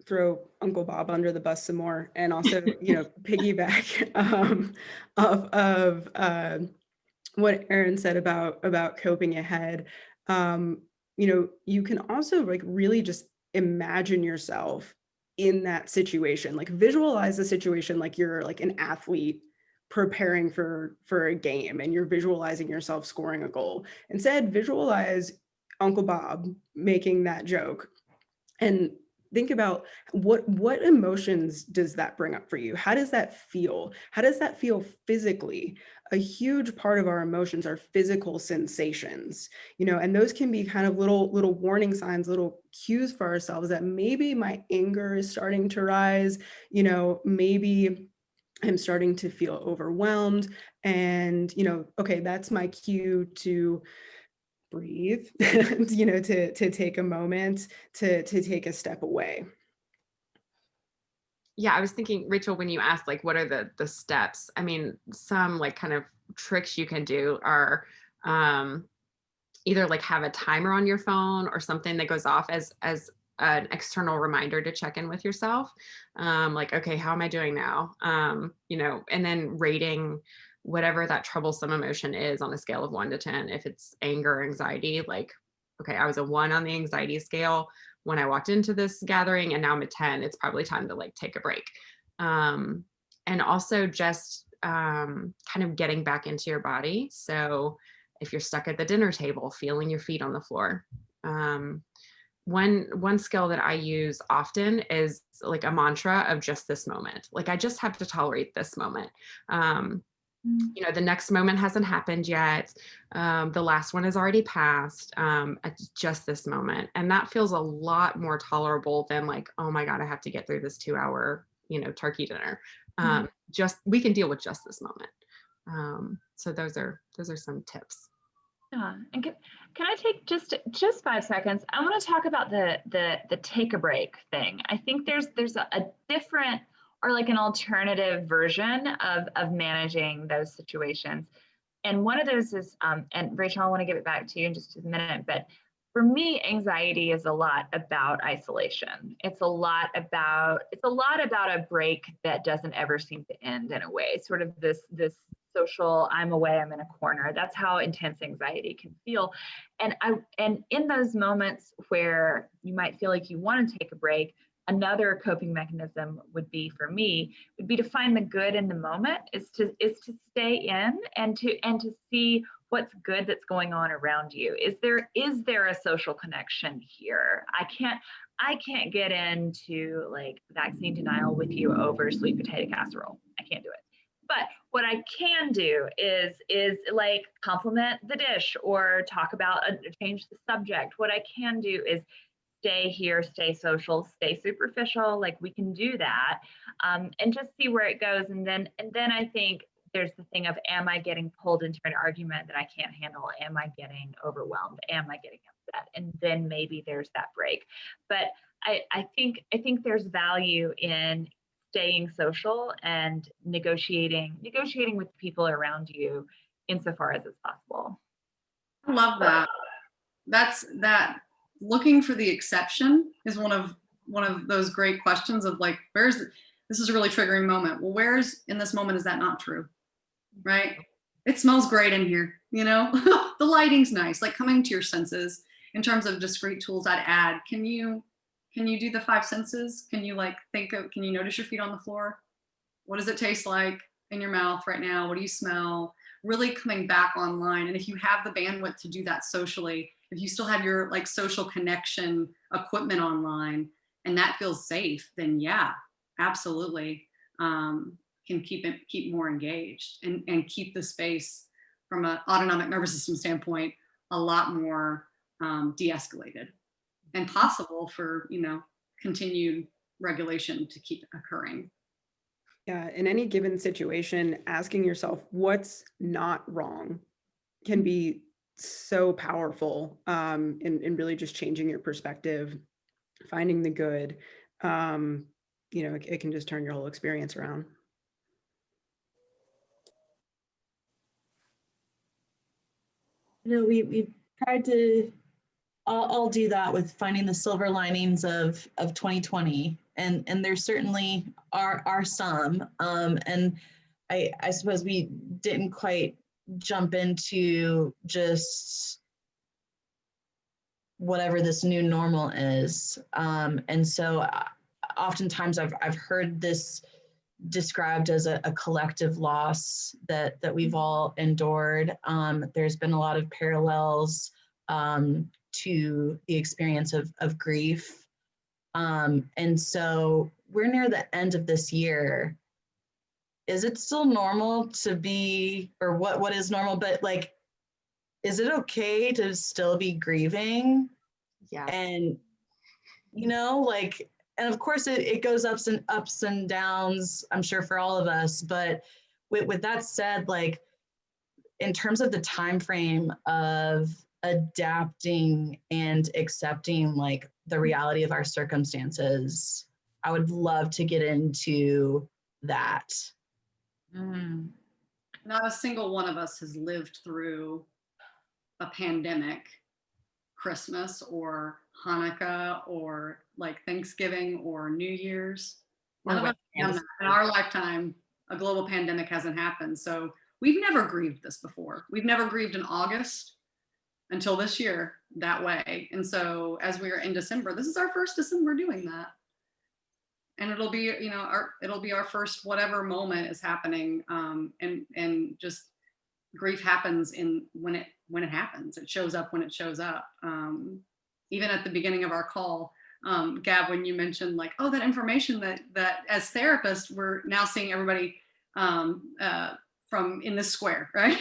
throw Uncle Bob under the bus some more, and also, piggyback of what Erin said about coping ahead. You can also, like, really just imagine yourself in that situation, like visualize the situation like you're like an athlete preparing for a game and you're visualizing yourself scoring a goal. Instead, visualize Uncle Bob making that joke and think about what emotions does that bring up for you? How does that feel? How does that feel physically? A huge part of our emotions are physical sensations, and those can be kind of little warning signs, little cues for ourselves that maybe my anger is starting to rise, maybe I'm starting to feel overwhelmed, and, okay, that's my cue to breathe, and, to take a moment to take a step away. Yeah, I was thinking, Rachel, when you asked, like, what are the steps? I mean, some, like, kind of tricks you can do are either, like, have a timer on your phone or something that goes off as an external reminder to check in with yourself. Like, okay, how am I doing now? And then rating whatever that troublesome emotion is on a scale of 1 to 10. If it's anger, anxiety, like, okay, I was a 1 on the anxiety scale when I walked into this gathering, and now I'm a 10. It's probably time to, like, take a break. And and also just kind of getting back into your body. So if you're stuck at the dinner table, feeling your feet on the floor. One skill that I use often is like a mantra of just this moment. Like, I just have to tolerate this moment. You know, the next moment hasn't happened yet. The last one has already passed. It's just this moment. And that feels a lot more tolerable than like, oh my God, I have to get through this 2-hour, you know, turkey dinner. Just, we can deal with just this moment. So those are some tips. Yeah, and can I take just 5 seconds? I want to talk about the take a break thing. I think there's a different, or like an alternative version of managing those situations. And one of those is, and Rachel, I want to give it back to you in just a minute, but for me, anxiety is a lot about isolation. It's a lot about a break that doesn't ever seem to end in a way, sort of this social, I'm away, I'm in a corner. That's how intense anxiety can feel. And in those moments where you might feel like you want to take a break, another coping mechanism would be, for me, would be to find the good in the moment, is to stay in and to see what's good that's going on around you. Is there a social connection here? I can't get into like vaccine denial with you over sweet potato casserole. I can't do it. But what I can do is like compliment the dish or talk about change the subject. What I can do is stay here, stay social, stay superficial. Like, we can do that, and just see where it goes. And then I think there's the thing of, am I getting pulled into an argument that I can't handle? Am I getting overwhelmed? Am I getting upset? And then maybe there's that break. But I think there's value in staying social and negotiating with people around you insofar as it's possible. I love that. That looking for the exception is one of those great questions of like, this is a really triggering moment. Well, where's in this moment is that not true? Right? It smells great in here, you know? The lighting's nice. Like, coming to your senses. In terms of discrete tools, I'd add, can you do the 5 senses? Can you like can you notice your feet on the floor? What does it taste like in your mouth right now? What do you smell? Really coming back online. And if you have the bandwidth to do that socially, if you still have your like social connection equipment online and that feels safe, then yeah, absolutely. Can keep more engaged and keep the space from an autonomic nervous system standpoint a lot more de-escalated and possible for, you know, continued regulation to keep occurring. Yeah, in any given situation, asking yourself what's not wrong can be so powerful in really just changing your perspective, finding the good. You know, it can just turn your whole experience around. You know, we've tried to all do that with finding the silver linings of 2020, and there certainly are some. And I suppose we didn't quite jump into just whatever this new normal is. And so oftentimes I've heard this described as a collective loss that we've all endured. There's been a lot of parallels to the experience of grief. And so we're near the end of this year. Is it still normal to be, or what is normal, but like, is it okay to still be grieving? Yes. And, you know, like, and of course it goes ups and downs, I'm sure, for all of us. But with that said, like, in terms of the time frame of adapting and accepting like the reality of our circumstances, I would love to get into that. Not a single one of us has lived through a pandemic Christmas or Hanukkah or like Thanksgiving or New Year's. None of us have done that. In our lifetime, a global pandemic hasn't happened. So we've never grieved this before. We've never grieved in August until this year that way. And so as we are in December, this is our first December doing that. and it'll be, you know, it'll be our first whatever moment is happening. And just grief happens when it happens. It shows up when it shows up. Even at the beginning of our call, Gab, when you mentioned like, oh, that information that as therapists, we're now seeing everybody from in this square, right?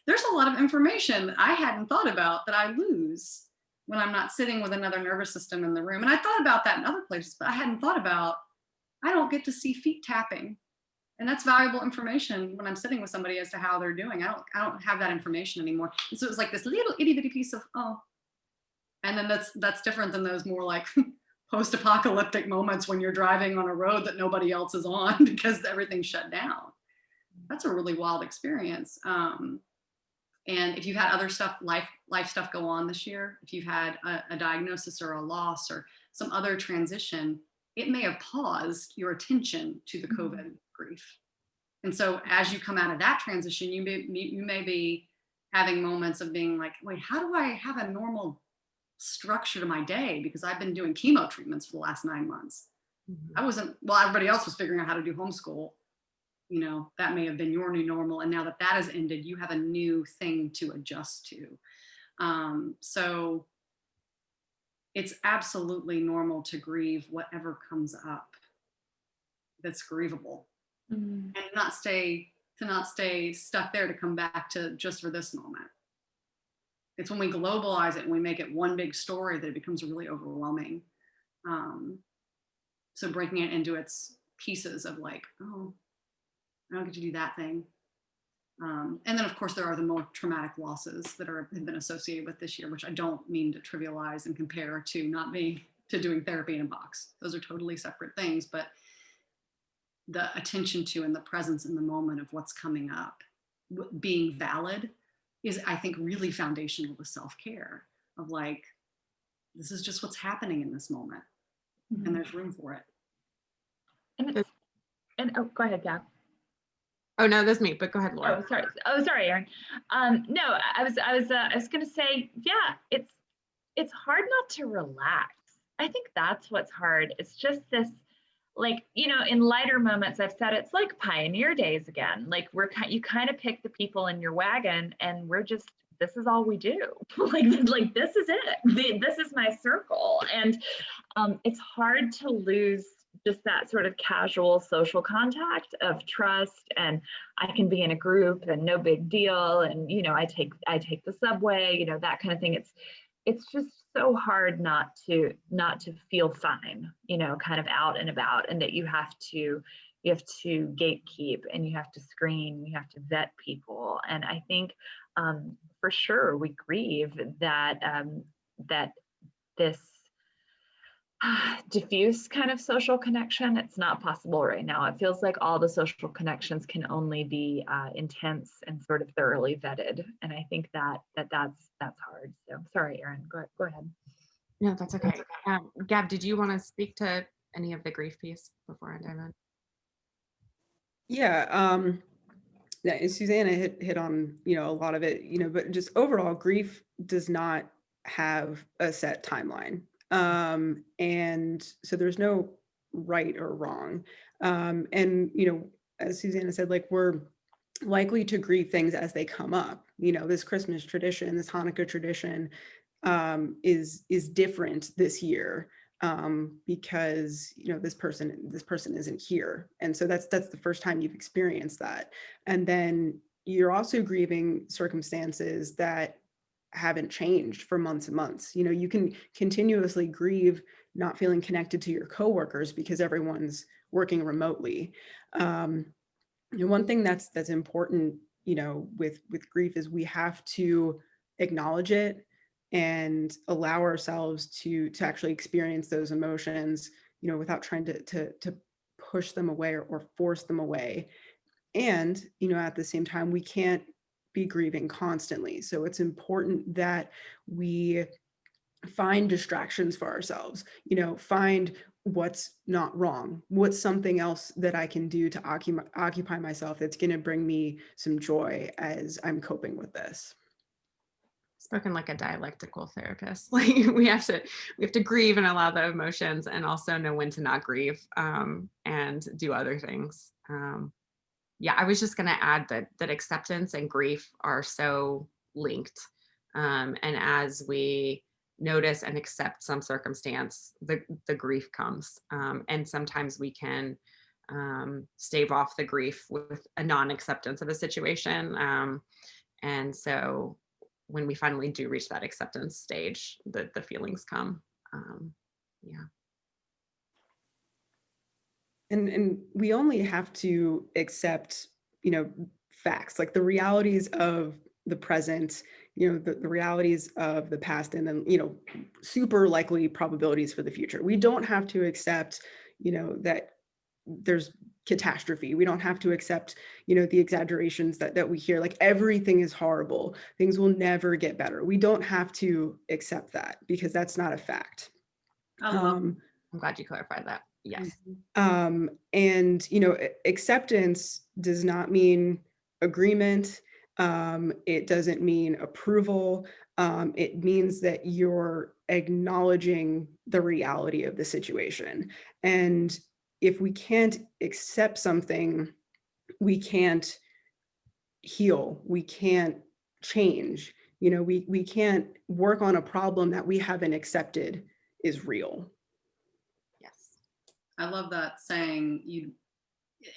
There's a lot of information that I hadn't thought about that I lose when I'm not sitting with another nervous system in the room. And I thought about that in other places, but I hadn't thought about, I don't get to see feet tapping. And that's valuable information when I'm sitting with somebody as to how they're doing. I don't have that information anymore. And so it was like this little itty bitty piece of, oh, and then that's different than those more like post-apocalyptic moments when you're driving on a road that nobody else is on because everything's shut down. That's a really wild experience. And if you've had other stuff, life stuff go on this year, if you've had a diagnosis or a loss or some other transition, it may have paused your attention to the COVID grief. And so as you come out of that transition, you may be having moments of being like, wait, how do I have a normal structure to my day? Because I've been doing chemo treatments for the last 9 months. I wasn't, well, everybody else was figuring out how to do homeschool. You know, that may have been your new normal. And now that that has ended, you have a new thing to adjust to. So it's absolutely normal to grieve whatever comes up that's grievable, and not stay stuck there to come back to just for this moment. It's when we globalize it and we make it one big story that it becomes really overwhelming. So breaking it into its pieces of like, oh, I don't get to do that thing. And then of course there are the more traumatic losses that have been associated with this year, which I don't mean to trivialize and compare to doing therapy in a box. Those are totally separate things, but the attention to and the presence in the moment of what's coming up, being valid, is I think really foundational to self-care of like, this is just what's happening in this moment, and there's room for it. And oh, go ahead, Gab. Oh no, that's me. But go ahead, Laura. Oh, sorry, Erin. No, I was gonna say, yeah, it's hard not to relax. I think that's what's hard. It's just this, like, you know, in lighter moments, I've said it's like pioneer days again. Like you kind of pick the people in your wagon, and this is all we do. like this is it. This is my circle, and it's hard to lose just that sort of casual social contact of trust, and I can be in a group and no big deal, and you know, I take the subway, you know, that kind of thing. It's just so hard not to feel fine, you know, kind of out and about, and that you have to gatekeep, and you have to screen, you have to vet people. And I think for sure we grieve that that this diffuse kind of social connection, it's not possible right now. It feels like all the social connections can only be intense and sort of thoroughly vetted, and I think that's hard. So sorry, Erin, go ahead. No, that's okay. Gab, did you want to speak to any of the grief piece before I dive in? Yeah, Susanna hit on, you know, a lot of it, you know, but just overall grief does not have a set timeline. And so there's no right or wrong. And, you know, as Susanna said, like, we're likely to grieve things as they come up. You know, this Christmas tradition, this Hanukkah tradition, is different this year, because, you know, this person isn't here. And so that's the first time you've experienced that. And then you're also grieving circumstances that haven't changed for months and months. You know, you can continuously grieve not feeling connected to your coworkers because everyone's working remotely. You know, one thing that's important, you know, with grief is we have to acknowledge it and allow ourselves to actually experience those emotions, you know, without trying to push them away or force them away. And, you know, at the same time, we can't be grieving constantly. So it's important that we find distractions for ourselves, you know, find what's not wrong, what's something else that I can do to occupy myself that's going to bring me some joy as I'm coping with this. Spoken like a dialectical therapist. Like we have to grieve and allow the emotions, and also know when to not grieve, and do other things. Yeah, I was just going to add that acceptance and grief are so linked, and as we notice and accept some circumstance, the grief comes, and sometimes we can stave off the grief with a non-acceptance of a situation, and so when we finally do reach that acceptance stage, the feelings come. Yeah. And we only have to accept, facts, like the realities of the present, the realities of the past, and then, super likely probabilities for the future. We don't have to accept, that there's catastrophe. We don't have to accept, the exaggerations that we hear, like everything is horrible, things will never get better. We don't have to accept that, because that's not a fact. I'm glad you clarified that. Yes. And acceptance does not mean agreement. It doesn't mean approval. It means that you're acknowledging the reality of the situation. And if we can't accept something, we can't heal, we can't change. We can't work on a problem that we haven't accepted is real. Yes. I love that saying, you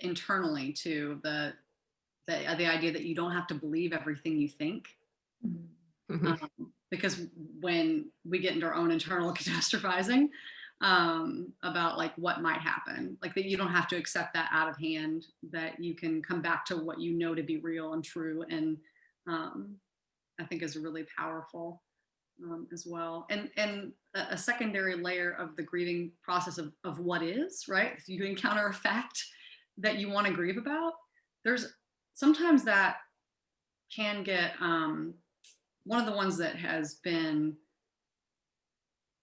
internally too, the idea that you don't have to believe everything you think. Mm-hmm. Because when we get into our own internal catastrophizing about like what might happen, like that you don't have to accept that out of hand, that you can come back to what you know to be real and true, and I think is really powerful as well. And a secondary layer of the grieving process of what is, right? If you encounter a fact that you want to grieve about, there's sometimes that can get, one of the ones that has been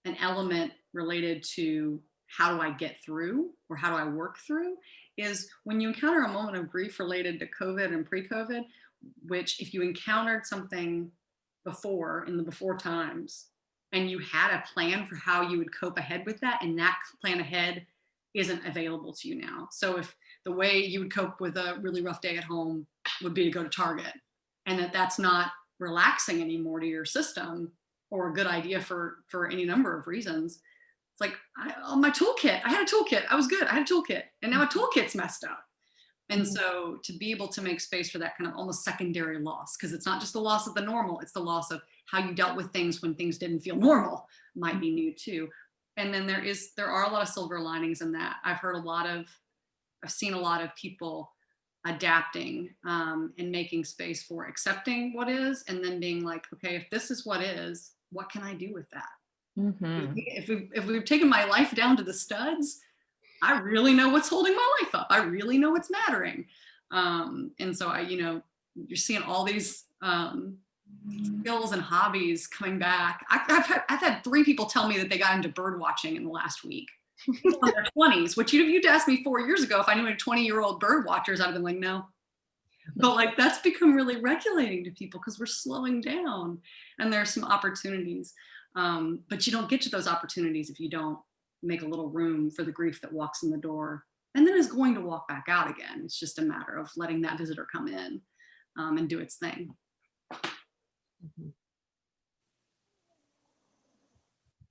an element related to how do I get through, or how do I work through, is when you encounter a moment of grief related to COVID and pre-COVID, which if you encountered something before, in the before times, and you had a plan for how you would cope ahead with that, and that plan ahead isn't available to you now. So if the way you would cope with a really rough day at home would be to go to Target, and that's not relaxing anymore to your system, or a good idea for any number of reasons, it's like, my toolkit, I had a toolkit, I was good, I had a toolkit, and now a toolkit's messed up. And so to be able to make space for that kind of almost secondary loss, because it's not just the loss of the normal, it's the loss of how you dealt with things when things didn't feel normal, might be new too. And then there are a lot of silver linings in that. I've seen a lot of people adapting and making space for accepting what is, and then being like, okay, if this is what is, what can I do with that? Mm-hmm. If we've taken my life down to the studs, I really know what's holding my life up. I really know what's mattering. And so you're seeing all these skills and hobbies coming back. I've had 3 people tell me that they got into bird watching in the last week. People in their 20s, which you'd asked me 4 years ago if I knew any 20-year-old bird watchers, I'd have been like, no. But like that's become really regulating to people because we're slowing down, and there's some opportunities. But you don't get to those opportunities if you don't make a little room for the grief that walks in the door and then is going to walk back out again. It's just a matter of letting that visitor come in and do its thing.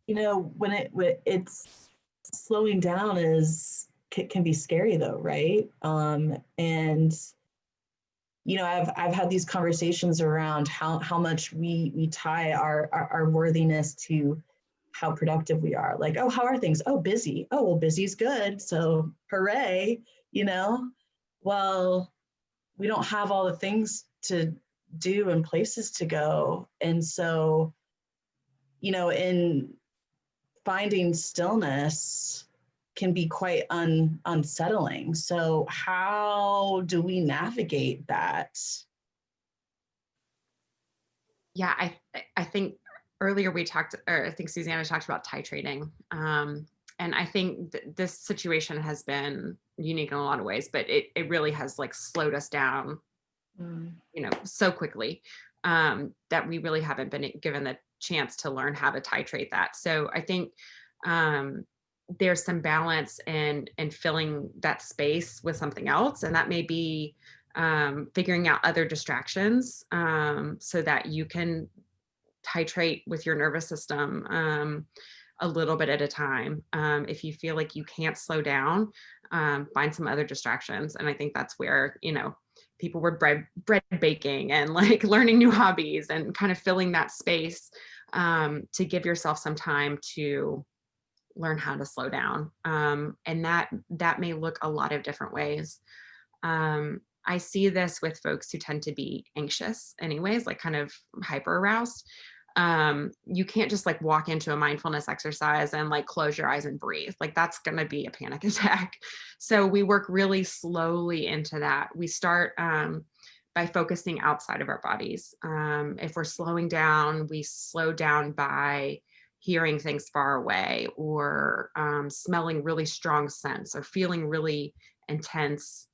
When it's slowing down can be scary though, right? And I've had these conversations around how much we tie our worthiness to how productive we are. Like, oh, how are things? Oh, busy. Oh, well, busy's good. So hooray, Well, we don't have all the things to do and places to go. And so, in finding stillness can be quite unsettling. So how do we navigate that? Yeah, I think earlier I think Susanna talked about titrating. And I think this situation has been unique in a lot of ways, but it really has like slowed us down, so quickly. that we really haven't been given the chance to learn how to titrate that. So I think there's some balance in filling that space with something else. And that may be figuring out other distractions so that you can titrate with your nervous system a little bit at a time. If you feel like you can't slow down, find some other distractions. And I think that's where, people were bread baking and like learning new hobbies and kind of filling that space to give yourself some time to learn how to slow down. And that may look a lot of different ways. I see this with folks who tend to be anxious anyways, like kind of hyper aroused. You can't just like walk into a mindfulness exercise and like close your eyes and breathe. Like that's going to be a panic attack. So we work really slowly into that. We start by focusing outside of our bodies. If we're slowing down, we slow down by hearing things far away or smelling really strong scents or feeling really intense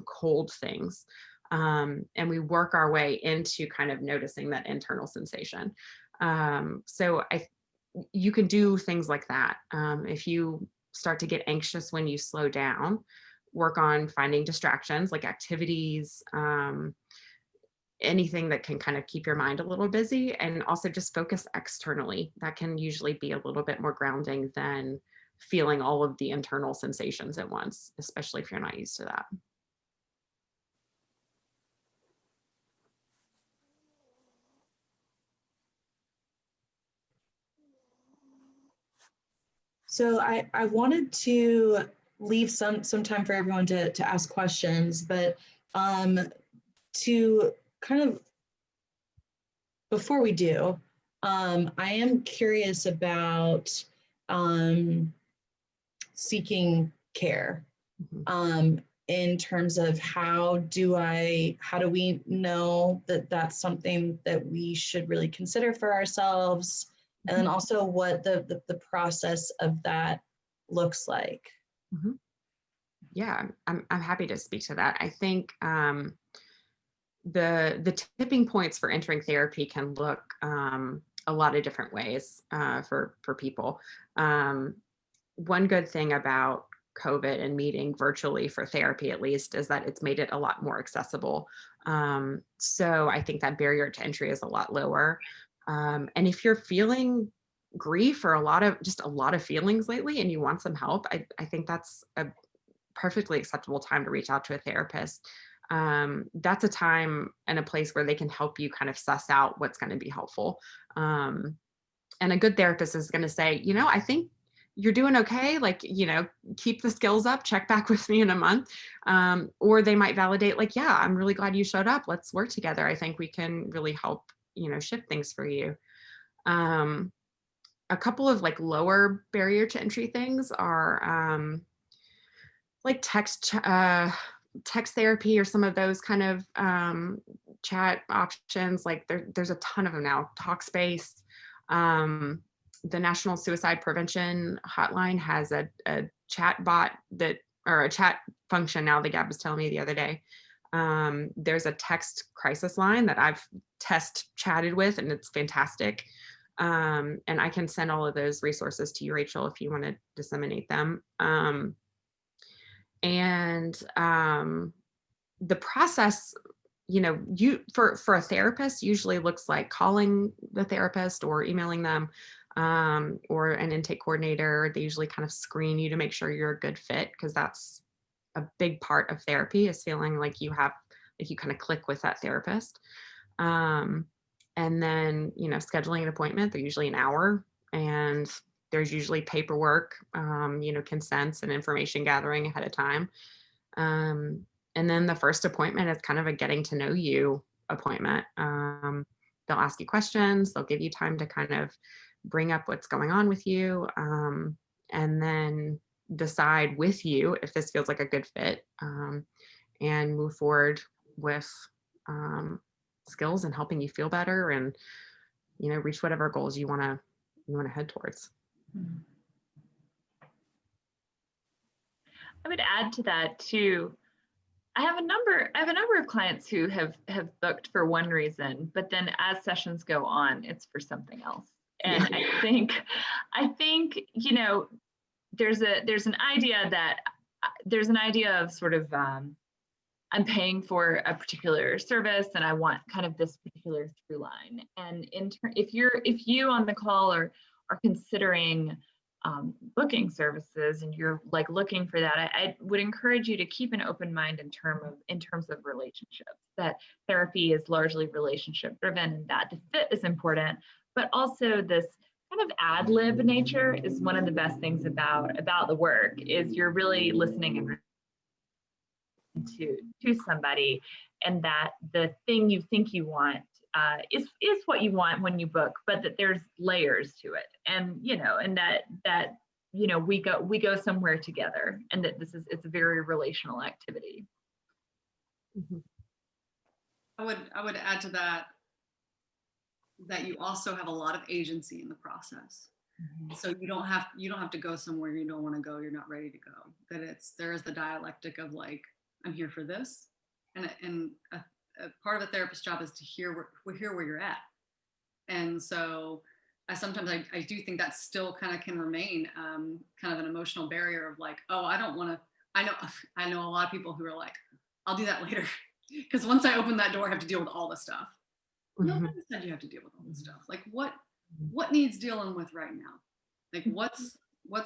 cold things. And we work our way into kind of noticing that internal sensation. So you can do things like that. If you start to get anxious when you slow down, work on finding distractions like activities, anything that can kind of keep your mind a little busy, and also just focus externally. That can usually be a little bit more grounding than feeling all of the internal sensations at once, especially if you're not used to that. So I wanted to leave some time for everyone to ask questions, but to kind of, before we do, I am curious about seeking care in terms of how do we know that that's something that we should really consider for ourselves, and then also what the process of that looks like. Mm-hmm. Yeah, I'm happy to speak to that. I think the tipping points for entering therapy can look a lot of different ways for people. One good thing about COVID and meeting virtually for therapy, at least, is that it's made it a lot more accessible. So I think that barrier to entry is a lot lower. And if you're feeling grief or a lot of feelings lately and you want some help, I think that's a perfectly acceptable time to reach out to a therapist. That's a time and a place where they can help you kind of suss out what's going to be helpful. And a good therapist is going to say, I think you're doing okay. Like, keep the skills up, check back with me in a month. Or they might validate like, yeah, I'm really glad you showed up. Let's work together. I think we can really help, shift things for you. A couple of like lower barrier to entry things are like text therapy or some of those kind of chat options. Like there's a ton of them now. Talkspace, the National Suicide Prevention Hotline has a chat bot or a chat function now that Gab was telling me the other day. There's a text crisis line that I've chatted with, and it's fantastic. And I can send all of those resources to you, Rachel, if you want to disseminate them. And the process, for a therapist usually looks like calling the therapist or emailing them, or an intake coordinator. They usually kind of screen you to make sure you're a good fit, because that's a big part of therapy, is feeling like you kind of click with that therapist. And then, scheduling an appointment. They're usually an hour, and there's usually paperwork, consents and information gathering ahead of time. And then the first appointment is kind of a getting to know you appointment. They'll ask you questions. They'll give you time to kind of bring up what's going on with you, and then decide with you if this feels like a good fit, and move forward with skills and helping you feel better and, reach whatever goals you want to head towards. I would add to that too. I have a number of clients who have booked for one reason, but then as sessions go on, it's for something else. And Yeah. I think, you know, there's an idea of sort of I'm paying for a particular service and I want kind of this particular through line. And if you on the call are considering booking services and you're like looking for that, I would encourage you to keep an open mind in terms of relationships, that therapy is largely relationship driven and that the fit is important, but also this kind of ad lib nature is one of the best things about the work, is you're really listening and to somebody, and that the thing you think you want is what you want when you book, but that there's layers to it, and you know, and that you know, we go somewhere together, and that it's a very relational activity. Mm-hmm. I would add to that you also have a lot of agency in the process. Mm-hmm. So you don't have to go somewhere you don't want to go, you're not ready to go. That there is the dialectic of like, I'm here for this, and a part of a therapist's job is to hear where you're at. And so I do think that still kind of can remain kind of an emotional barrier of like, oh, I don't want to. I know a lot of people who are like, I'll do that later, because once I open that door, I have to deal with all this stuff. Mm-hmm. Nobody said you have to deal with all this stuff. Like what needs dealing with right now? Like what's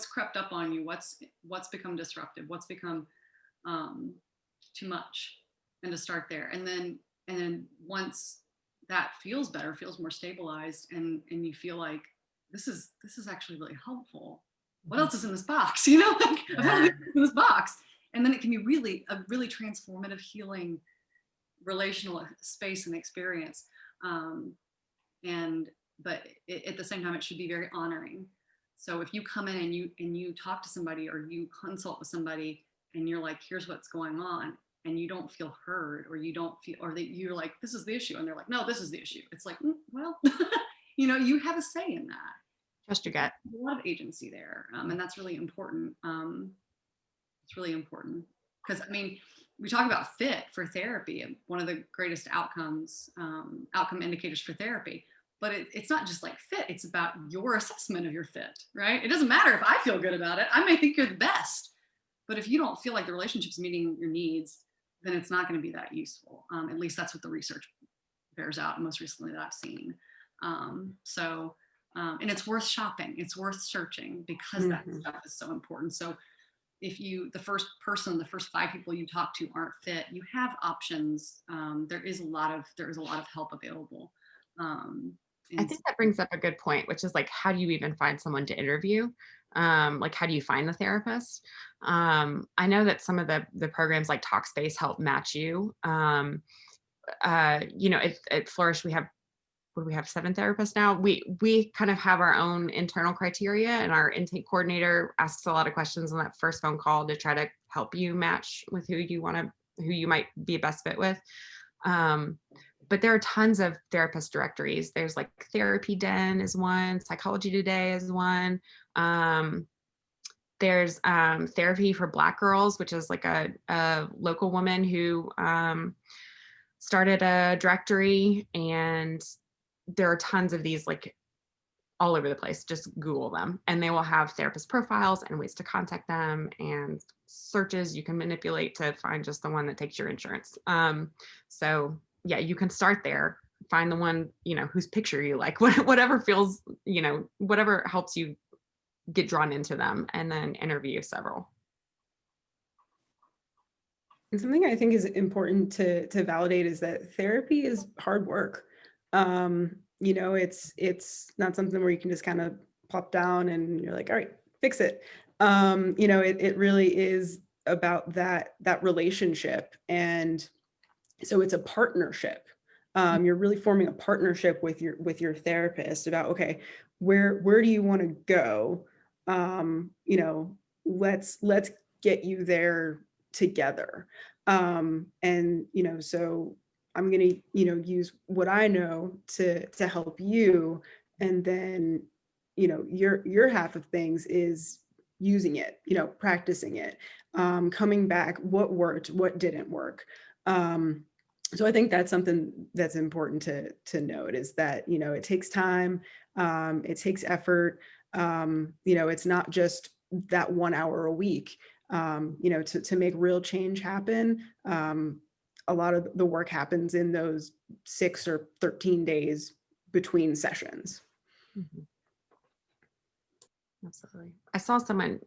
crept up on you? What's become disruptive? What's become too much? And to start there, and then once that feels better, feels more stabilized, and you feel like this is actually really helpful. What else is in this box? You know, like I've got in this box, and then it can be really a really transformative, healing, relational space and experience. But at the same time, it should be very honoring. So if you come in and you talk to somebody or you consult with somebody and you're like, here's what's going on, and you don't feel heard, or you don't feel, or that you're like, this is the issue, and they're like, no, this is the issue. It's like, well, you know, you have a say in that. Trust your gut. There's a lot of agency there, and that's really important. It's really important because I mean, we talk about fit for therapy, and one of the greatest outcome indicators for therapy. But it's not just like fit, it's about your assessment of your fit, right? It doesn't matter if I feel good about it. I may think you're the best, but if you don't feel like the relationship's meeting your needs, then it's not going to be that useful. At least that's what the research bears out most recently that I've seen. And it's worth shopping. It's worth searching because that stuff is so important. So if the first 5 people you talk to aren't fit, you have options. There is a lot of help available. I think that brings up a good point, which is like, how do you even find someone to interview? Like, how do you find the therapist? I know that some of the programs like Talkspace help match you. You know, at Flourish, we have 7 therapists now. We kind of have our own internal criteria, and our intake coordinator asks a lot of questions on that first phone call to try to help you match with who you might be a best fit with. But there are tons of therapist directories. There's like Therapy Den is one, Psychology Today is one. There's Therapy for Black Girls, which is like a local woman who started a directory, and there are tons of these like all over the place. Just Google them, and they will have therapist profiles and ways to contact them and searches you can manipulate to find just the one that takes your insurance. So yeah, you can start there, find the one, you know, whose picture you like, whatever feels, you know, whatever helps you get drawn into them, and then interview several. And something I think is important to validate is that therapy is hard work. You know, it's not something where you can just kind of plop down and you're like, all right, fix it. You know, it really is about that relationship. And so it's a partnership. You're really forming a partnership with your therapist about, okay, where do you want to go? You know, let's get you there together. And, you know, so I'm going to, you know, use what I know to help you. And then, you know, your half of things is using it, practicing it, coming back, what worked, what didn't work. So I think that's something that's important to note, is that, it takes time, it takes effort. It's not just that 1 hour a week. To make real change happen, a lot of the work happens in those 6 or 13 days between sessions. Mhm. Absolutely. I saw someone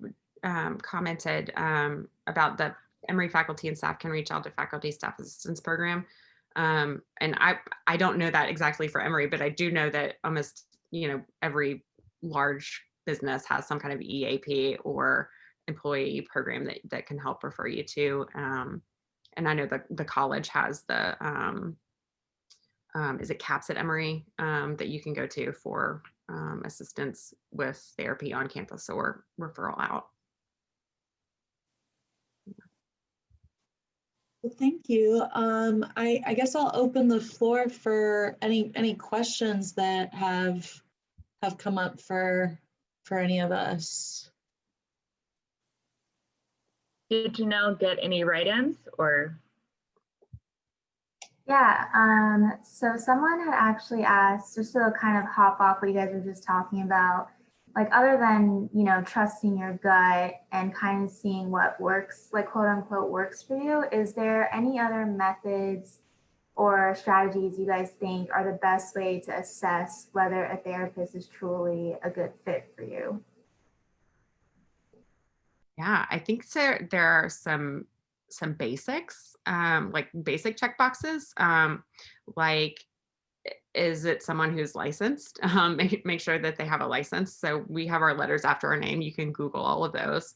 commented about the Emory faculty and staff can reach out to faculty staff assistance program. And I don't know that exactly for Emory, but I do know that almost, every large business has some kind of EAP or employee program that can help refer you to. And I know the college has the, is it CAPS at Emory that you can go to for assistance with therapy on campus or referral out. Well, thank you. I guess I'll open the floor for any questions that have come up for any of us. Did Janelle get any write-ins or? Yeah, so someone had actually asked, just to kind of hop off what you guys were just talking about, like other than, trusting your gut and kind of seeing what works, like quote unquote works for you, is there any other methods or strategies you guys think are the best way to assess whether a therapist is truly a good fit for you? Yeah, I think there are some basics, like basic checkboxes, like, is it someone who's licensed? Make sure that they have a license. So we have our letters after our name. You can Google all of those.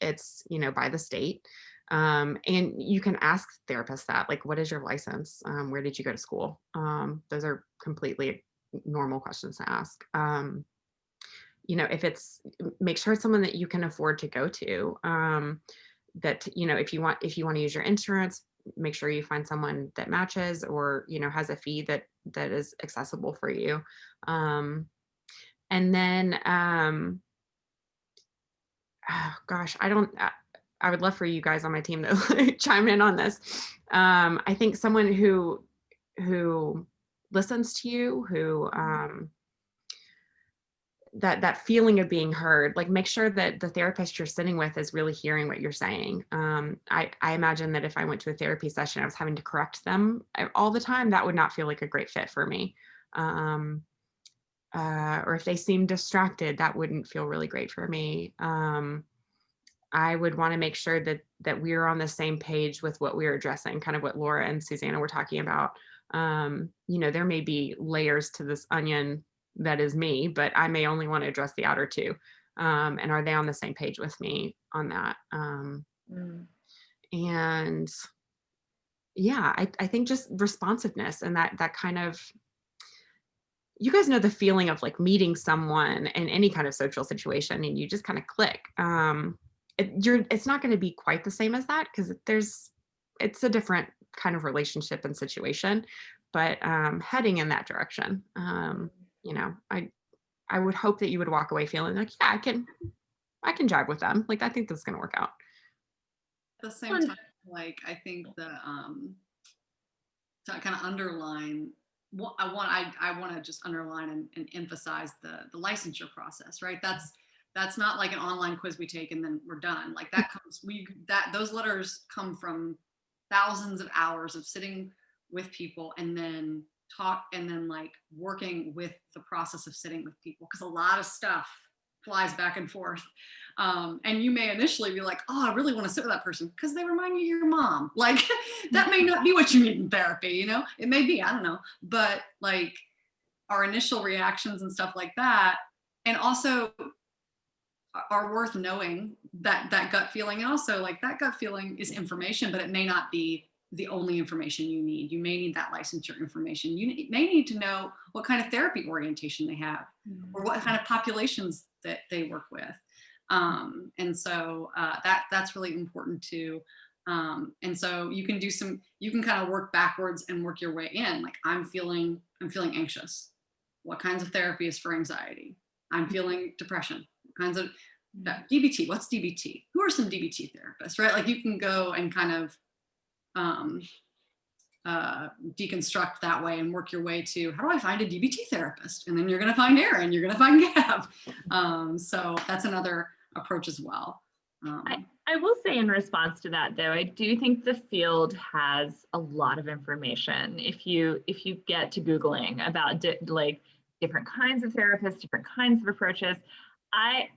It's, by the state. And you can ask therapists that, like, what is your license? Where did you go to school? Those are completely normal questions to ask. If it's, make sure it's someone that you can afford to go to. That, if you want to use your insurance, make sure you find someone that matches or, has a fee that is accessible for you. And then, oh gosh, I would love for you guys on my team to chime in on this. I think someone who listens to you, who, that feeling of being heard, like make sure that the therapist you're sitting with is really hearing what you're saying. I imagine that if I went to a therapy session, I was having to correct them all the time, that would not feel like a great fit for me. Or if they seem distracted, that wouldn't feel really great for me. I would want to make sure that we're on the same page with what we're addressing, kind of what Laura and Susanna were talking about. There may be layers to this onion that is me, but I may only want to address the outer two. And are they on the same page with me on that? And yeah, I think just responsiveness and that kind of, you guys know the feeling of like meeting someone in any kind of social situation and you just kind of click. It's not going to be quite the same as that because it's a different kind of relationship and situation, but heading in that direction. I would hope that you would walk away feeling like, yeah, I can jive with them. Like, I think this is going to work out. At the same time, like, I think to kind of underline, I want to just underline and emphasize the licensure process, right? That's not like an online quiz we take and then we're done. Like those letters come from thousands of hours of sitting with people and then like working with the process of sitting with people, because a lot of stuff flies back and forth. And you may initially be like, oh, I really want to sit with that person because they remind you of your mom. Like that may not be what you need in therapy, it may be, I don't know. But like our initial reactions and stuff like that, and also are worth knowing that gut feeling. And also like that gut feeling is information, but it may not be the only information you need. You may need that licensure information. You may need to know what kind of therapy orientation they have or what kind of populations that they work with. And so that's really important too. And so you can kind of work backwards and work your way in. Like I'm feeling anxious. What kinds of therapy is for anxiety? I'm feeling depression. DBT, what's DBT? Who are some DBT therapists, right? Like you can go and kind of deconstruct that way and work your way to, how do I find a DBT therapist? And then you're going to find Aaron, you're going to find Gab. So that's another approach as well. I will say in response to that, though, I do think the field has a lot of information. If you get to Googling about different kinds of therapists, different kinds of approaches,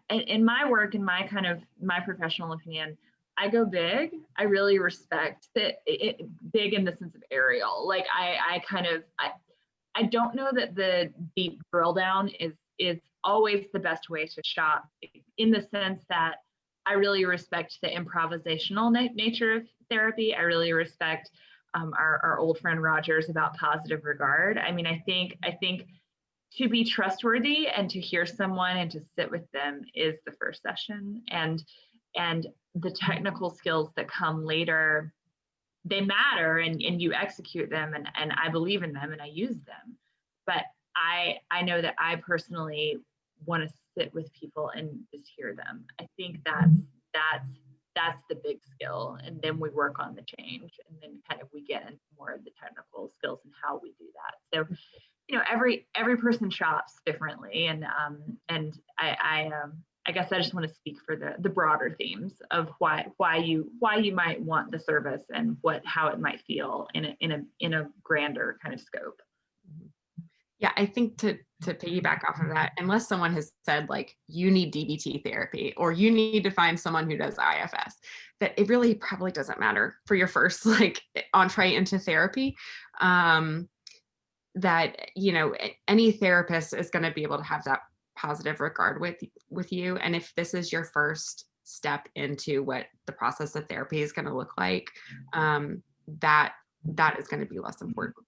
in my work, in my professional opinion, I go big. I really respect that big in the sense of aerial. Like I don't know that the deep drill down is always the best way to shop, in the sense that I really respect the improvisational nature of therapy. I really respect our old friend Rogers about positive regard. I mean, I think to be trustworthy and to hear someone and to sit with them is the first session, and the technical skills that come later, they matter, and you execute them, and I believe in them and I use them. But I know that I personally want to sit with people and just hear them. I think that's the big skill, and then we work on the change, and then kind of we get into more of the technical skills and how we do that. So, you know, every person shops differently, and I guess I just want to speak for the broader themes of why you might want the service and how it might feel in a grander kind of scope. Yeah, I think to piggyback off of that, unless someone has said like you need DBT therapy or you need to find someone who does IFS, that it really probably doesn't matter for your first like entree into therapy. That, you know, any therapist is going to be able to have that positive regard with you. And if this is your first step into what the process of therapy is going to look like, that is going to be less important.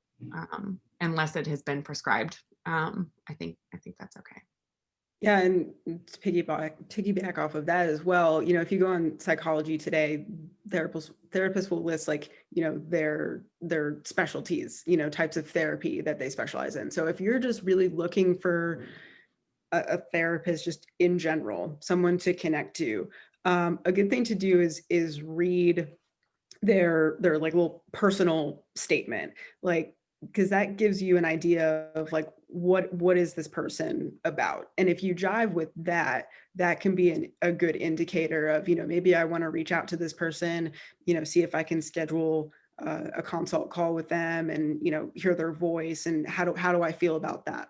Unless it has been prescribed. I think that's okay. Yeah, and to piggyback off of that as well, you know, if you go on Psychology Today, therapists will list like, you know, their specialties, you know, types of therapy that they specialize in. So if you're just really looking for a therapist just in general, someone to connect to, a good thing to do is read their like little personal statement, like, because that gives you an idea of like what is this person about, and if you jive with that can be a good indicator of, you know, maybe I want to reach out to this person, you know, see if I can schedule a consult call with them and, you know, hear their voice, and how do I feel about that.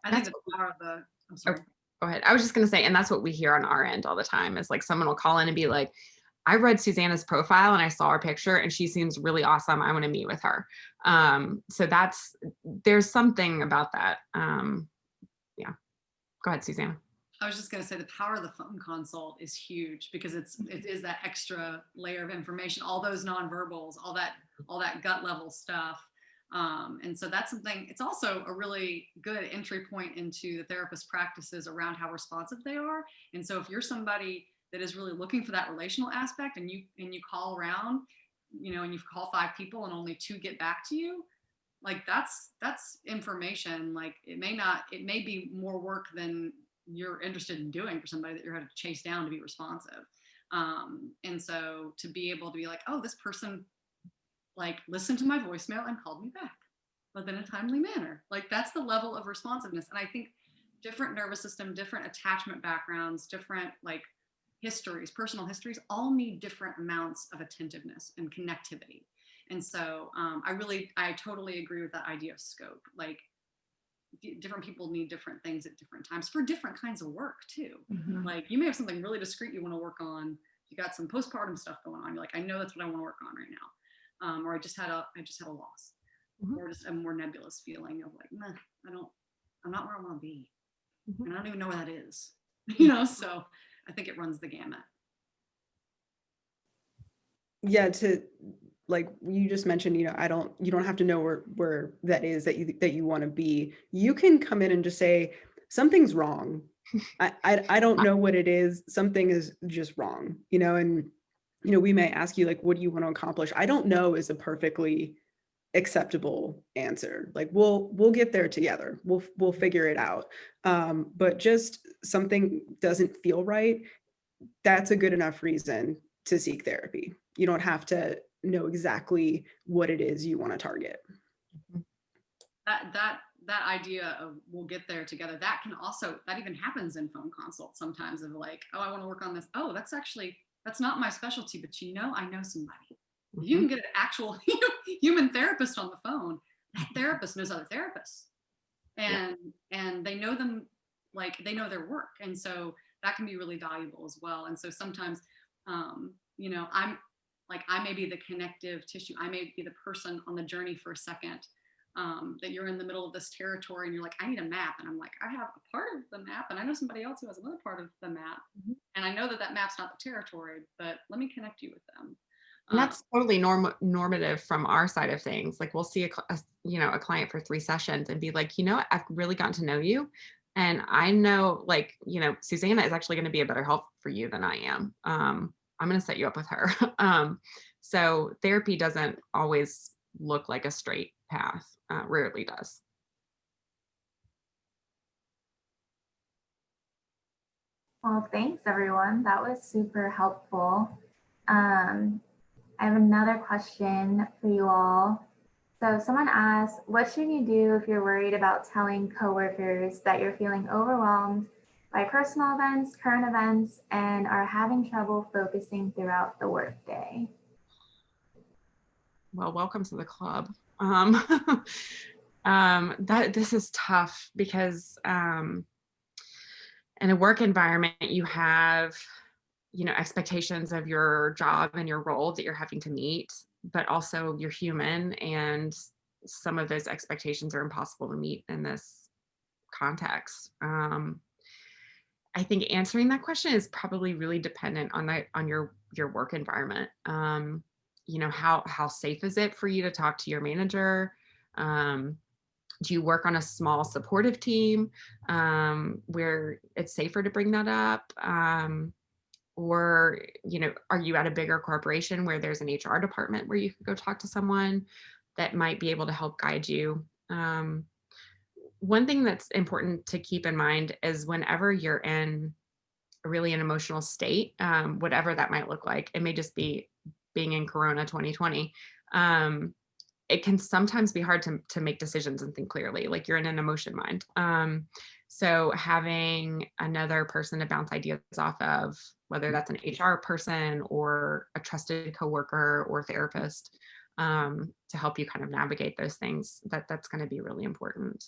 I think the power of the, I'm sorry. Go ahead. I was just going to say, and that's what we hear on our end all the time, is like someone will call in and be like, I read Susanna's profile and I saw her picture and she seems really awesome. I want to meet with her. So there's something about that. Yeah. Go ahead, Susanna. I was just going to say the power of the phone consult is huge, because it is that extra layer of information, all those nonverbals, all that gut level stuff. And so that's something, it's also a really good entry point into the therapist practices around how responsive they are. And so if you're somebody that is really looking for that relational aspect, and you call around, you know, and you call 5 people and only 2 get back to you, like that's information. Like it may be more work than you're interested in doing for somebody that you're going to chase down to be responsive. And so to be able to be like, oh, this person like listened to my voicemail and called me back within a timely manner. Like that's the level of responsiveness. And I think different nervous system, different attachment backgrounds, different like histories, personal histories, all need different amounts of attentiveness and connectivity. And so I totally agree with that idea of scope. Like different people need different things at different times for different kinds of work too. Mm-hmm. Like you may have something really discreet you want to work on. You got some postpartum stuff going on. You're like, I know that's what I want to work on right now. Or I just had a loss, mm-hmm. or just a more nebulous feeling of like, nah, I'm not where I want to be. Mm-hmm. And I don't even know where that is, you know? So I think it runs the gamut. Yeah, to like you just mentioned, you know, you don't have to know where that is that you want to be. You can come in and just say something's wrong. I don't know what it is. Something is just wrong, you know, and you know, we may ask you like, what do you want to accomplish? I don't know is a perfectly acceptable answer. Like we'll get there together. We'll figure it out. But just something doesn't feel right, that's a good enough reason to seek therapy. You don't have to know exactly what it is you want to target. That idea of we'll get there together, that even happens in phone consults sometimes, of like, oh, I want to work on this. Oh, that's not my specialty, but I know somebody. You can get an actual human therapist on the phone. That therapist knows other therapists, and they know them, like they know their work, and so that can be really valuable as well. And so sometimes, I may be the connective tissue. I may be the person on the journey for a second. That you're in the middle of this territory and you're like, I need a map. And I'm like, I have a part of the map and I know somebody else who has another part of the map. And I know that map's not the territory, but let me connect you with them. And that's totally normative from our side of things. Like we'll see a client for 3 sessions and be like, I've really gotten to know you. And I know, like, Susanna is actually going to be a better help for you than I am. I'm going to set you up with her. So therapy doesn't always look like a straight path. Rarely does. Well, thanks everyone. That was super helpful. I have another question for you all. So someone asked, what should you do if you're worried about telling coworkers that you're feeling overwhelmed by personal events, current events, and are having trouble focusing throughout the workday? Well, welcome to the club. This is tough because in a work environment, you have expectations of your job and your role that you're having to meet, but also you're human, and some of those expectations are impossible to meet in this context. I think answering that question is probably really dependent on your work environment. How safe is it for you to talk to your manager? Do you work on a small supportive team where it's safer to bring that up? Or, are you at a bigger corporation where there's an HR department where you could go talk to someone that might be able to help guide you? One thing that's important to keep in mind is whenever you're in really an emotional state, whatever that might look like, it may just be being in Corona 2020. It can sometimes be hard to make decisions and think clearly, like you're in an emotion mind. So having another person to bounce ideas off of, whether that's an HR person or a trusted coworker or therapist, to help you kind of navigate those things, that's going to be really important.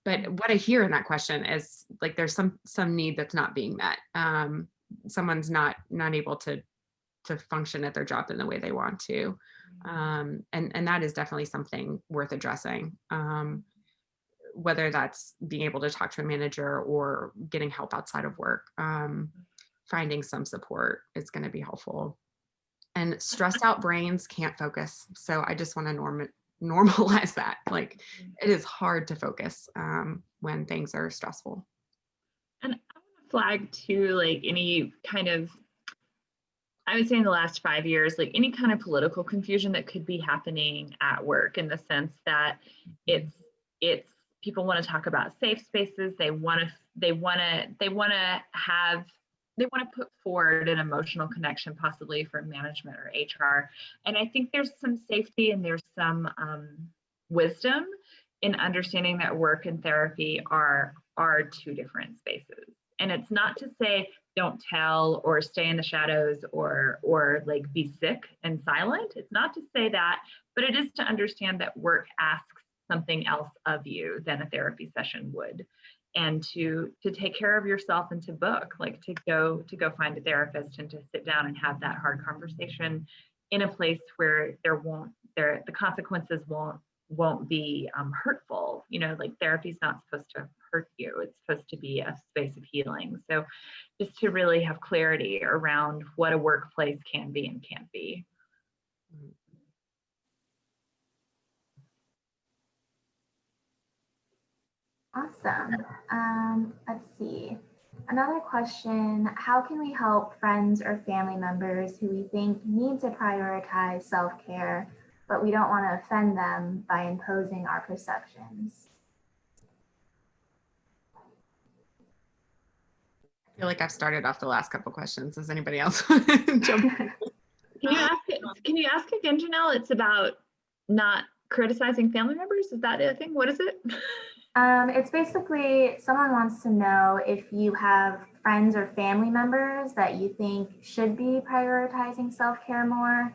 But what I hear in that question is like there's some need that's not being met. Someone's not able to function at their job in the way they want to. And that is definitely something worth addressing. Whether that's being able to talk to a manager or getting help outside of work, finding some support is going to be helpful. And stressed out brains can't focus. So I just want to normalize that. Like it is hard to focus when things are stressful. And I want to flag too, like any kind of, I would say in the last 5 years, like any kind of political confusion that could be happening at work, in the sense that it's people want to talk about safe spaces. They want to put forward an emotional connection, possibly for management or HR. And I think there's some safety and there's some wisdom in understanding that work and therapy are 2 different spaces. And it's not to say don't tell or stay in the shadows or like be sick and silent. It's not to say that, but it is to understand that work asks something else of you than a therapy session would, and to take care of yourself and to book, like to go find a therapist and to sit down and have that hard conversation in a place where the consequences won't be hurtful. Like therapy's not supposed to hurt you. It's supposed to be a space of healing. So just to really have clarity around what a workplace can be and can't be. Awesome. Let's see. Another question, how can we help friends or family members who we think need to prioritize self-care but we don't want to offend them by imposing our perceptions. I feel like I've started off the last couple questions. Does anybody else jump in? Can you ask again, Janelle? It's about not criticizing family members. Is that a thing? What is it? It's basically someone wants to know if you have friends or family members that you think should be prioritizing self-care more,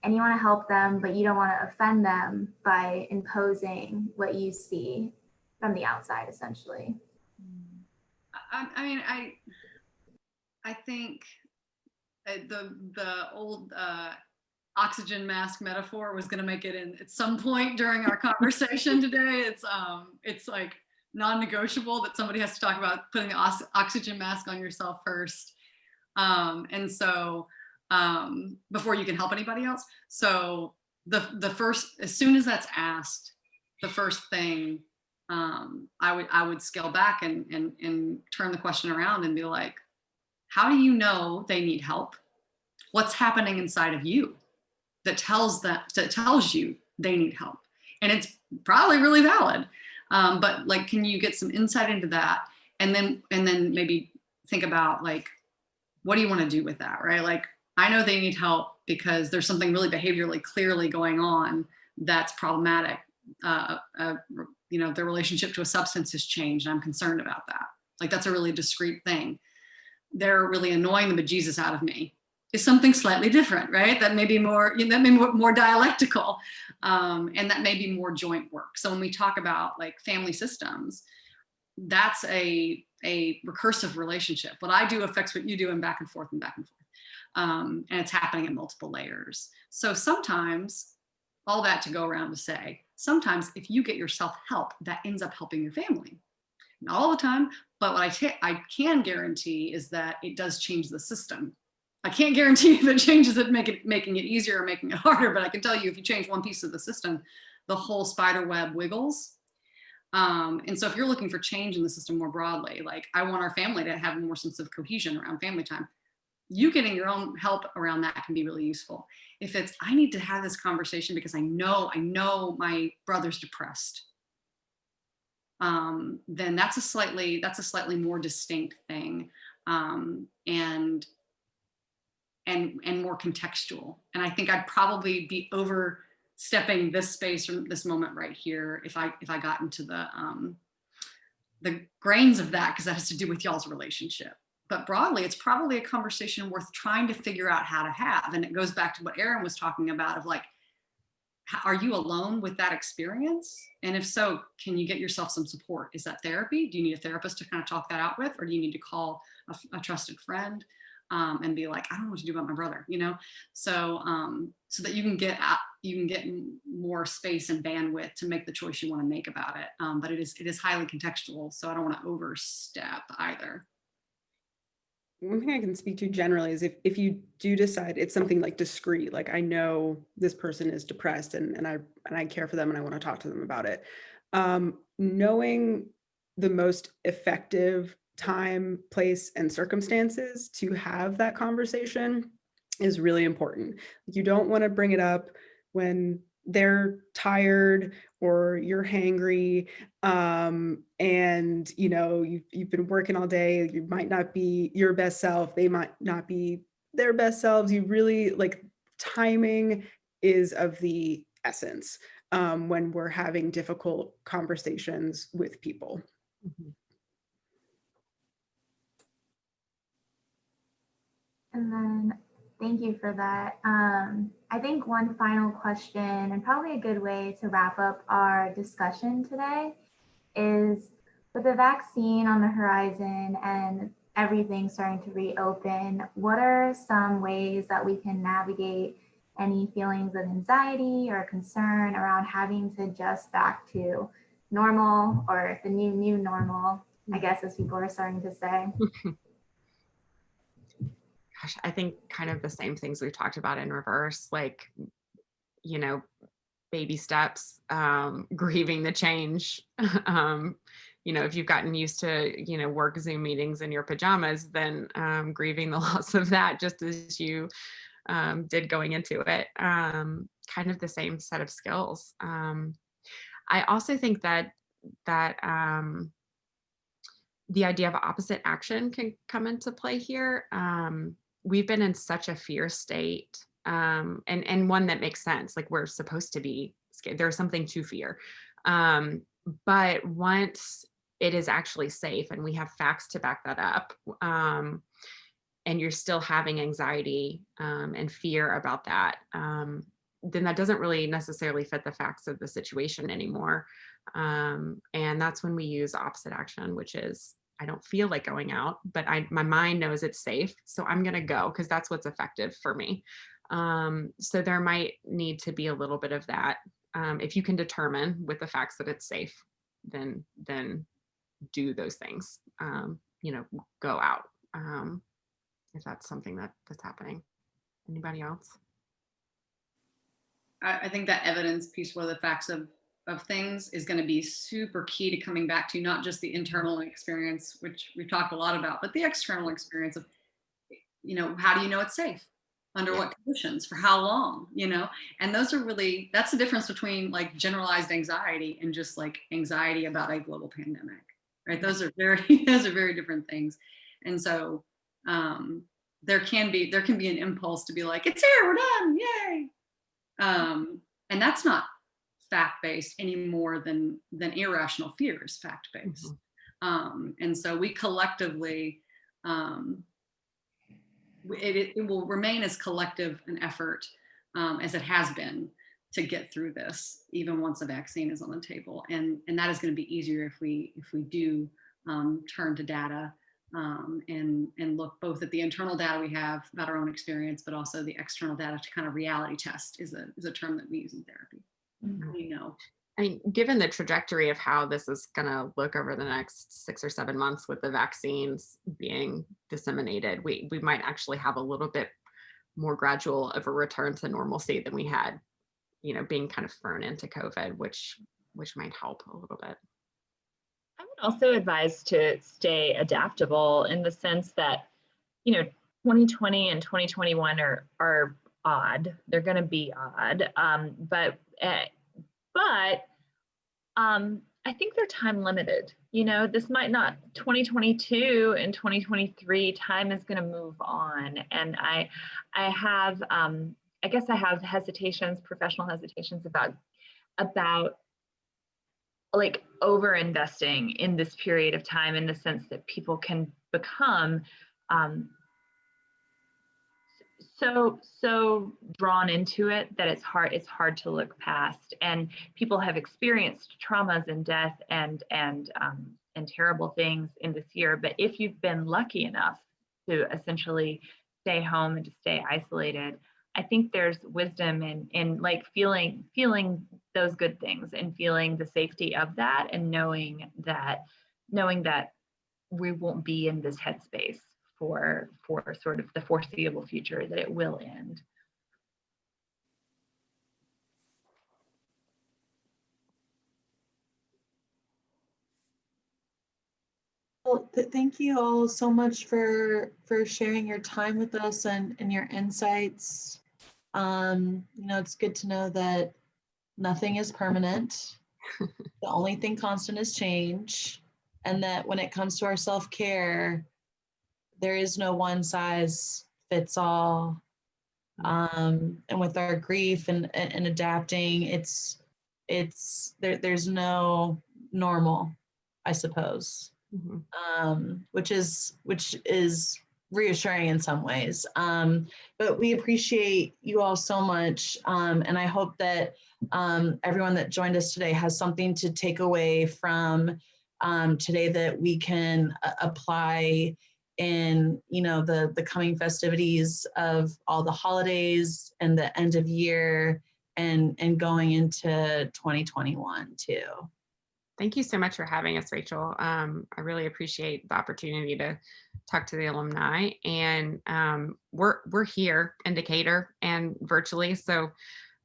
and you want to help them, but you don't want to offend them by imposing what you see from the outside, essentially. I mean, I think the old oxygen mask metaphor was going to make it in at some point during our conversation today. It's like non-negotiable that somebody has to talk about putting the oxygen mask on yourself first, and so before you can help anybody else. So the first, as soon as that's asked, the first thing I would scale back and turn the question around and be like, how do you know they need help? What's happening inside of you that tells you they need help? And it's probably really valid, but like, can you get some insight into that, and then maybe think about like, what do you want to do with that, right? Like, I know they need help because there's something really behaviorally clearly going on that's problematic. Their relationship to a substance has changed, and I'm concerned about that. Like, that's a really discrete thing. They're really annoying the bejesus out of me is something slightly different, right? That may be more, that may be more dialectical, and that may be more joint work. So when we talk about like family systems, that's a recursive relationship. What I do affects what you do, and back and forth and back and forth. And it's happening at multiple layers. So sometimes, all that to go around to say, sometimes if you get yourself help, that ends up helping your family. Not all the time, but what I can guarantee is that it does change the system. I can't guarantee if it changes it, making it easier or making it harder, but I can tell you if you change one piece of the system, the whole spider web wiggles. And so if you're looking for change in the system more broadly, like I want our family to have more sense of cohesion around family time, you getting your own help around that can be really useful. If it's, I need to have this conversation because I know my brother's depressed, then that's a slightly more distinct thing, and more contextual. And I think I'd probably be overstepping this space from this moment right here if I got into the grains of that, because that has to do with y'all's relationship. But broadly, it's probably a conversation worth trying to figure out how to have. And it goes back to what Erin was talking about of like, are you alone with that experience? And if so, can you get yourself some support? Is that therapy? Do you need a therapist to kind of talk that out with? Or do you need to call a trusted friend and be like, I don't know what to do about my brother, So so that you can get more space and bandwidth to make the choice you want to make about it. But it is highly contextual, so I don't want to overstep either. One thing I can speak to generally is if you do decide it's something like discrete, like I know this person is depressed and I care for them and I want to talk to them about it. Knowing the most effective time, place, and circumstances to have that conversation is really important. You don't want to bring it up when they're tired or you're hangry, and you've been working all day. You might not be your best self. They might not be their best selves. You really like, timing is of the essence when we're having difficult conversations with people. Mm-hmm. And then thank you for that. I think one final question, and probably a good way to wrap up our discussion today, is with the vaccine on the horizon and everything starting to reopen, what are some ways that we can navigate any feelings of anxiety or concern around having to adjust back to normal, or the new normal, I guess, as people are starting to say? Gosh, I think kind of the same things we've talked about in reverse, like, baby steps, grieving the change. If you've gotten used to, work Zoom meetings in your pajamas, then grieving the loss of that just as you did going into it. Kind of the same set of skills. I also think that the idea of opposite action can come into play here. We've been in such a fear state, and one that makes sense. Like, we're supposed to be scared. There's something to fear. But once it is actually safe and we have facts to back that up, and you're still having anxiety and fear about that, then that doesn't really necessarily fit the facts of the situation anymore. And that's when we use opposite action, which is, I don't feel like going out, but my mind knows it's safe. So I'm going to go because that's what's effective for me. So there might need to be a little bit of that. If you can determine with the facts that it's safe, then do those things, go out. If that's something that's happening. Anybody else? I think that evidence piece, where the facts of things, is going to be super key to coming back to not just the internal experience, which we've talked a lot about, but the external experience of, how do you know it's safe? Under what conditions? For how long? And those are really, that's the difference between like generalized anxiety and just like anxiety about a global pandemic, right? Those are very different things. And so there can be an impulse to be like, it's here, we're done, yay. And that's not fact-based any more than irrational fear is fact-based. And so we collectively, it will remain as collective an effort as it has been to get through this, even once a vaccine is on the table. And that is going to be easier if we do turn to data and look both at the internal data we have about our own experience, but also the external data to kind of reality test is a term that we use in therapy. I mean, given the trajectory of how this is going to look over the next 6 or 7 months with the vaccines being disseminated, we might actually have a little bit more gradual of a return to normalcy than we had, being kind of thrown into COVID, which might help a little bit. I would also advise to stay adaptable in the sense that, 2020 and 2021 are odd. They're going to be odd, but I think they're time limited. This might not, 2022 and 2023, time is going to move on. And I guess I have hesitations, professional hesitations about like over investing in this period of time, in the sense that people can become so drawn into it that it's hard to look past. And people have experienced traumas and death and terrible things in this year. But if you've been lucky enough to essentially stay home and to stay isolated, I think there's wisdom in like feeling those good things and feeling the safety of that, and knowing that we won't be in this headspace for sort of the foreseeable future, that it will end. Well, thank you all so much for sharing your time with us and your insights. It's good to know that nothing is permanent. The only thing constant is change. And that when it comes to our self-care, there is no one size fits all. And with our grief and adapting, there's no normal, I suppose. Which is reassuring in some ways. But we appreciate you all so much. And I hope that everyone that joined us today has something to take away from today that we can apply in, the coming festivities of all the holidays and the end of year and going into 2021 too. Thank you so much for having us, Rachel. I really appreciate the opportunity to talk to the alumni, and we're here in Decatur and virtually. So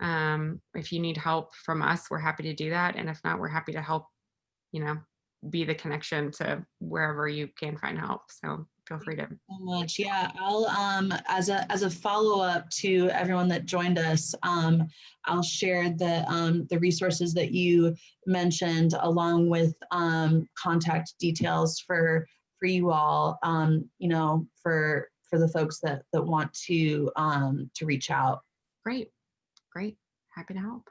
if you need help from us, we're happy to do that. And if not, we're happy to help, be the connection to wherever you can find help. So feel free to. So much. Yeah, I'll as a follow-up to everyone that joined us, I'll share the resources that you mentioned along with contact details for you all, you know, for the folks that want to reach out. Great. Happy to help.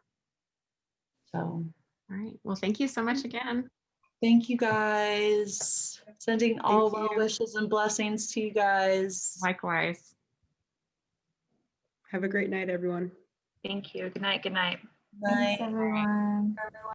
So, all right. Well, thank you so much again. thank you guys. Sending all Thank well you. wishes and blessings to you guys. Likewise. Have a great night, everyone. Thank you. Good night. Good night. Night. Thanks, everyone.